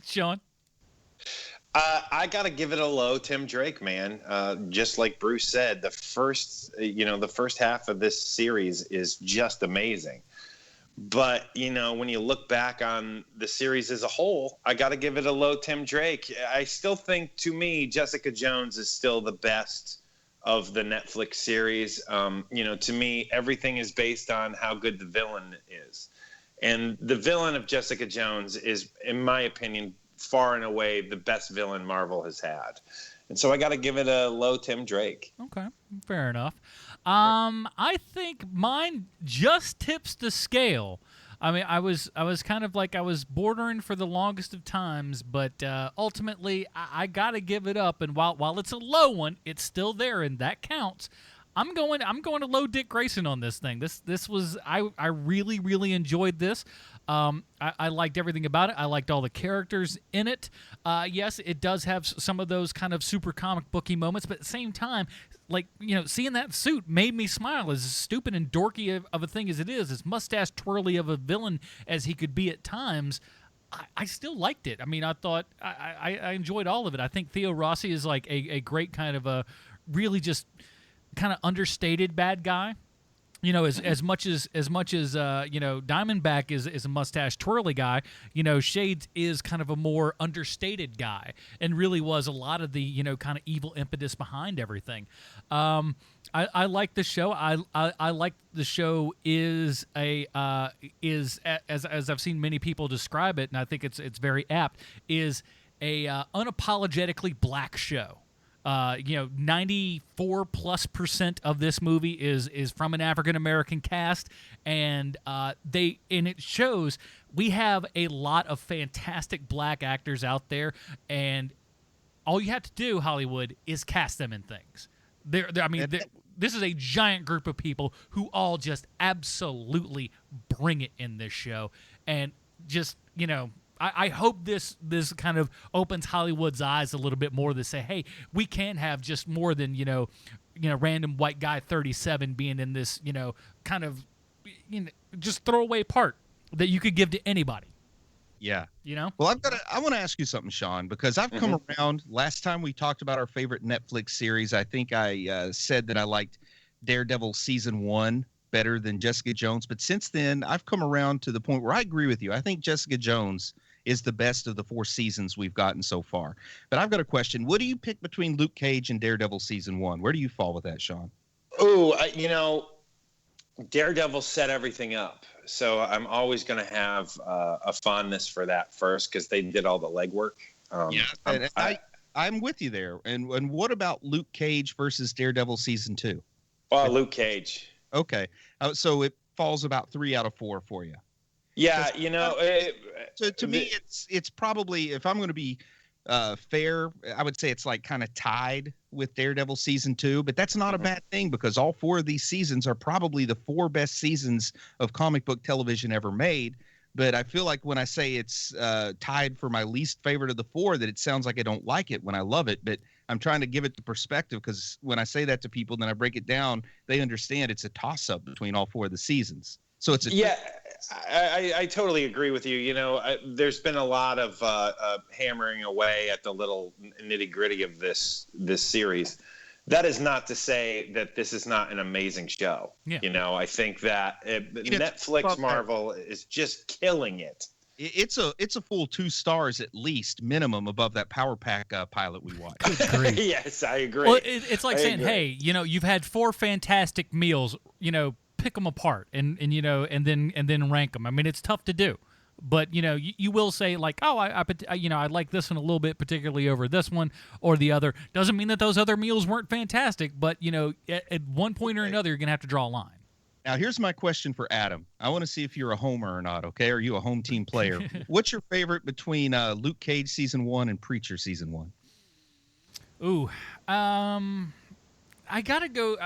Sean? I got to give it a low Tim Drake, man. Just like Bruce said, the first half of this series is just amazing. But, you know, when you look back on the series as a whole, I got to give it a low Tim Drake. I still think, to me, Jessica Jones is still the best of the Netflix series. You know, to me, everything is based on how good the villain is. And the villain of Jessica Jones is, in my opinion, far and away the best villain Marvel has had. And so I got to give it a low Tim Drake. Okay, fair enough. I think mine just tips the scale. I mean, I was kind of like I was bordering for the longest of times, but ultimately I got to give it up. And while it's a low one, it's still there, and that counts. I'm going to low Dick Grayson on this thing. This was I really, really enjoyed this. I liked everything about it. I liked all the characters in it. Yes, it does have some of those kind of super comic booky moments, but at the same time, like, you know, seeing that suit made me smile. As stupid and dorky of a thing as it is, as mustache twirly of a villain as he could be at times, I still liked it. I mean, I thought I enjoyed all of it. I think Theo Rossi is like a great kind of a really just kind of understated bad guy. You know, as much as you know, Diamondback is a mustache twirly guy, you know, Shades is kind of a more understated guy, and really was a lot of the, you know, kind of evil impetus behind everything. I like the show. I like the show is as I've seen many people describe it, and I think it's very apt, is a unapologetically black show. You know, 94+% of this movie is from an African American cast, and it shows we have a lot of fantastic black actors out there, and all you have to do, Hollywood, is cast them in things. This is a giant group of people who all just absolutely bring it in this show. And just, I hope this kind of opens Hollywood's eyes a little bit more to say, hey, we can have just more than, random white guy 37 being in this, kind of, just throwaway part that you could give to anybody. Yeah. Well, I want to ask you something, Sean, because I've come around. Last time we talked about our favorite Netflix series, I think I said that I liked Daredevil season 1 better than Jessica Jones. But since then, I've come around to the point where I agree with you. I think Jessica Jones is the best of the 4 seasons we've gotten so far. But I've got a question. What do you pick between Luke Cage and Daredevil season 1? Where do you fall with that, Sean? Oh, Daredevil set everything up. So I'm always going to have a fondness for that first because they did all the legwork. I'm with you there. And what about Luke Cage versus Daredevil season 2? Oh, Luke Cage. Okay. So it falls about 3 out of 4 for you. Yeah, to me, it's probably, if I'm going to be fair, I would say it's like kind of tied with Daredevil season 2, but that's not a bad thing because all 4 of these seasons are probably the 4 best seasons of comic book television ever made. But I feel like when I say it's tied for my least favorite of the 4, that it sounds like I don't like it when I love it. But I'm trying to give it the perspective because when I say that to people, then I break it down, they understand it's a toss-up between all 4 of the seasons. So it's I totally agree with you. There's been a lot of hammering away at the little nitty-gritty of this series. That is not to say that this is not an amazing show. Yeah. I think that Netflix Marvel is just killing it. It's a full 2 stars at least minimum above that Power Pack pilot we watched. Yes, I agree. Well, it's like saying, hey, you've had 4 fantastic meals, pick them apart and then rank them. I mean, it's tough to do, but you will say like, oh, I like this one a little bit, particularly over this one or the other. Doesn't mean that those other meals weren't fantastic, but at one point or another, you're gonna have to draw a line. Now, here's my question for Adam. I want to see if you're a homer or not. Okay, are you a home team player? What's your favorite between Luke Cage season 1 and Preacher season 1? Ooh, I gotta go.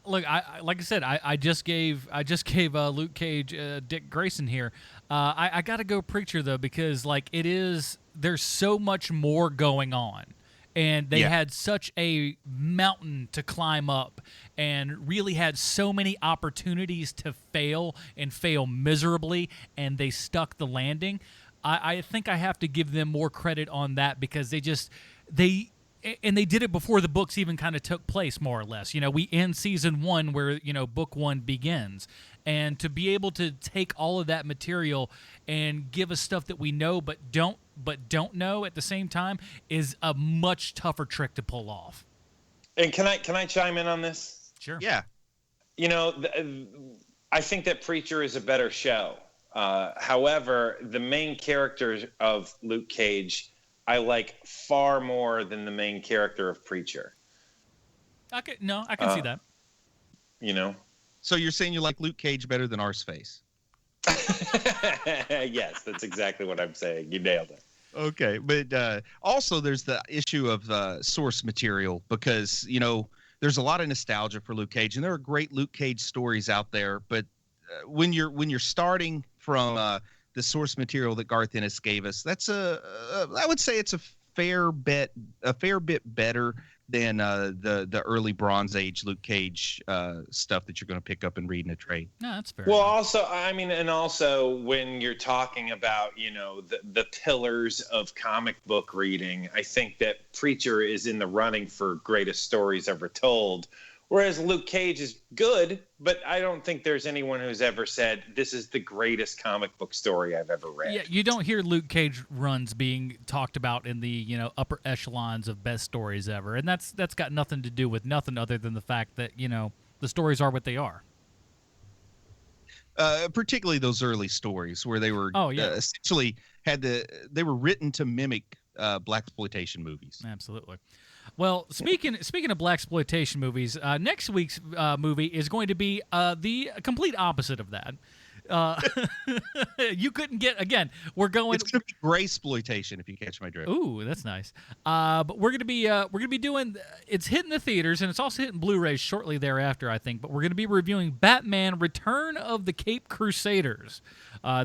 Look, like I said, I just gave Luke Cage Dick Grayson here. I got to go Preacher though because there's so much more going on, and they had such a mountain to climb up, and really had so many opportunities to fail and fail miserably, and they stuck the landing. I think I have to give them more credit on that because and they did it before the books even kind of took place, more or less. We end season 1 where, book 1 begins. And to be able to take all of that material and give us stuff that we know but don't know at the same time is a much tougher trick to pull off. And can I chime in on this? Sure. Yeah. I think that Preacher is a better show. However, the main character of Luke Cage I like far more than the main character of Preacher. I can see that. So you're saying you like Luke Cage better than Arseface? Yes, that's exactly what I'm saying. You nailed it. Okay, but also there's the issue of source material because, there's a lot of nostalgia for Luke Cage, and there are great Luke Cage stories out there. But when you're starting from the source material that Garth Ennis gave us, that's I would say it's a fair bit better than the early Bronze Age Luke Cage stuff that you're going to pick up and read in a trade. No, that's fair. Well, also when you're talking about the pillars of comic book reading, I think that Preacher is in the running for greatest stories ever told. Whereas Luke Cage is good, but I don't think there's anyone who's ever said this is the greatest comic book story I've ever read. Yeah, you don't hear Luke Cage runs being talked about in the upper echelons of best stories ever, and that's got nothing to do with nothing other than the fact that the stories are what they are. Particularly those early stories where they were essentially they were written to mimic blaxploitation movies. Absolutely. Well, speaking of blaxploitation movies, next week's movie is going to be the complete opposite of that. You couldn't get, again, we're going. It's going to be Graysploitation, if you catch my drift. Ooh, that's nice. But we're gonna be doing. It's hitting the theaters, and it's also hitting Blu-rays shortly thereafter, I think. But we're gonna be reviewing Batman: Return of the Cape Crusaders.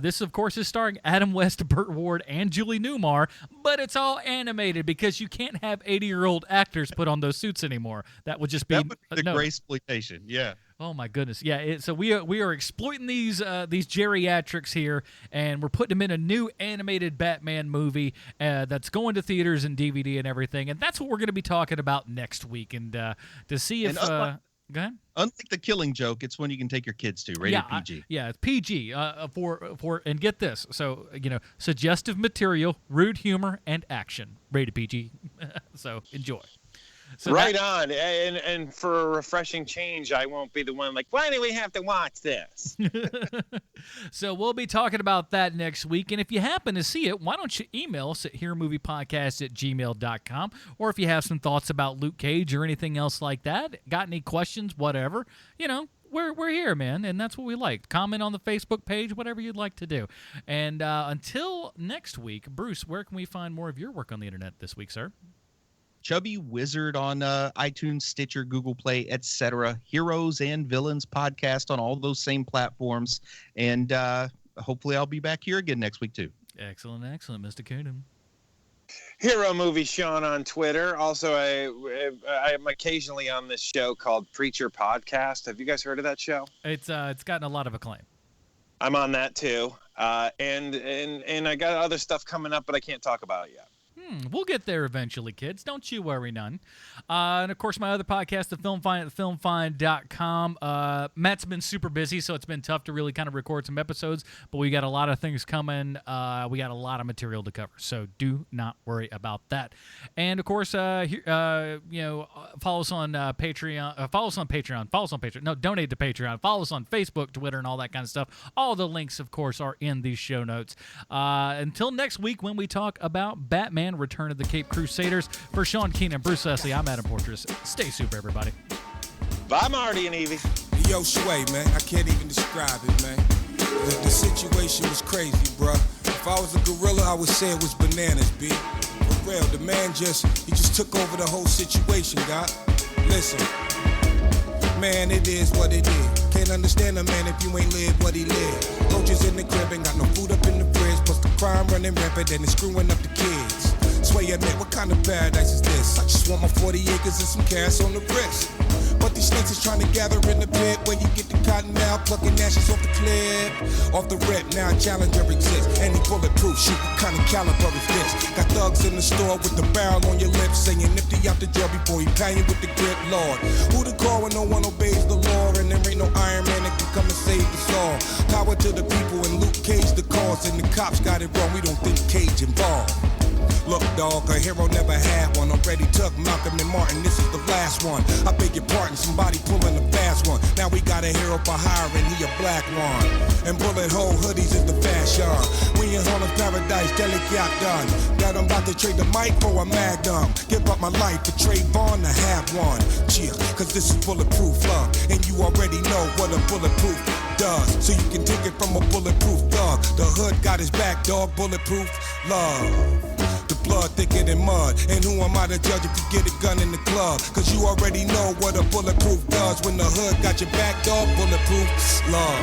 This, of course, is starring Adam West, Burt Ward, and Julie Newmar, but it's all animated because you can't have 80-year-old actors put on those suits anymore. That would just be the Graysploitation. Yeah. Oh my goodness, yeah. So we are exploiting these geriatrics here, and we're putting them in a new animated Batman movie that's going to theaters and DVD and everything, and that's what we're going to be talking about next week. And to see if go ahead. Unlike The Killing Joke, it's one you can take your kids to. Rated PG. It's PG for and get this. So suggestive material, rude humor, and action. Rated PG. So enjoy. So right on. And for a refreshing change, I won't be the one like, why do we have to watch this? So we'll be talking about that next week. And if you happen to see it, why don't you email us at hearmoviepodcast@gmail.com. Or if you have some thoughts about Luke Cage or anything else like that, got any questions, whatever, we're here, man, and that's what we like. Comment on the Facebook page, whatever you'd like to do. And until next week, Bruce, where can we find more of your work on the internet this week, sir? Chubby Wizard on iTunes, Stitcher, Google Play, etc. Heroes and Villains Podcast on all those same platforms. And hopefully I'll be back here again next week, too. Excellent, Mr. Keenan. Hero Movie Sean on Twitter. Also, I am occasionally on this show called Preacher Podcast. Have you guys heard of that show? It's gotten a lot of acclaim. I'm on that, too. And I got other stuff coming up, but I can't talk about it yet. We'll get there eventually, kids. Don't you worry none. And, of course, my other podcast, The Film Find at thefilmfind.com. Matt's been super busy, so it's been tough to really kind of record some episodes, but we got a lot of things coming. We got a lot of material to cover, so do not worry about that. And, of course, follow us on Patreon. Follow us on Patreon. No, donate to Patreon. Follow us on Facebook, Twitter, and all that kind of stuff. All the links, of course, are in these show notes. Until next week when we talk about Batman: Return of the Cape Crusaders. For Sean Keenan, Bruce Leslie, I'm Adam Portrais. Stay super, everybody. Bye, Marty and Evie. Yo, Sway, man. I can't even describe it, man. The situation was crazy, bruh. If I was a gorilla, I would say it was bananas, B. For real, the man he just took over the whole situation, God. Listen. Man, it is what it is. Can't understand a man if you ain't lived what he lived. Roaches in the crib, ain't got no food up in the fridge. Plus the crime running rampant and it's screwing up the kids. Sway, admit, what kind of paradise is this? I just want my 40 acres and some cash on the wrist. But these snakes is trying to gather in the pit where you get the cotton out, plucking ashes off the clip. Off the rip, now a challenger exists. Any bulletproof shoot, what kind of caliber is this? Got thugs in the store with the barrel on your lips, saying nifty out the jail before he pound you with the grip, Lord. Who to call when no one obeys the law? And there ain't no Iron Man that can come and save us all. Power to the people and Luke Cage the cause. And the cops got it wrong, we don't think Cage involved. Look, dog, a hero never had one. Already took Malcolm and Martin, this is the last one. I beg your pardon, somebody pulling a fast one. Now we got a hero for hire and he a black one. And bullet hole hoodies is the fashion. We in Harlem's paradise, delicate done. That I'm about to trade the mic for a magnum. Give up my life for Trayvon to have one. Chill, cause this is bulletproof love. And you already know what a bulletproof does. So you can take it from a bulletproof thug. The hood got his back, dog, bulletproof love. The blood thicker than mud. And who am I to judge if you get a gun in the club? Cause you already know what a bulletproof does. When the hood got your back, dog, bulletproof love.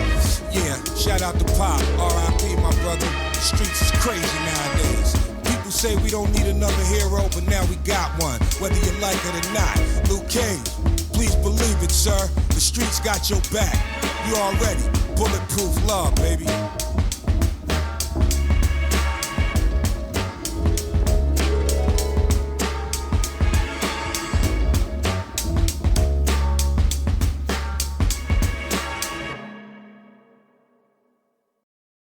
Yeah, shout out to Pop, R.I.P. my brother. The streets is crazy nowadays. People say we don't need another hero, but now we got one. Whether you like it or not. Luke Cage, please believe it, sir. The streets got your back. You already bulletproof love, baby.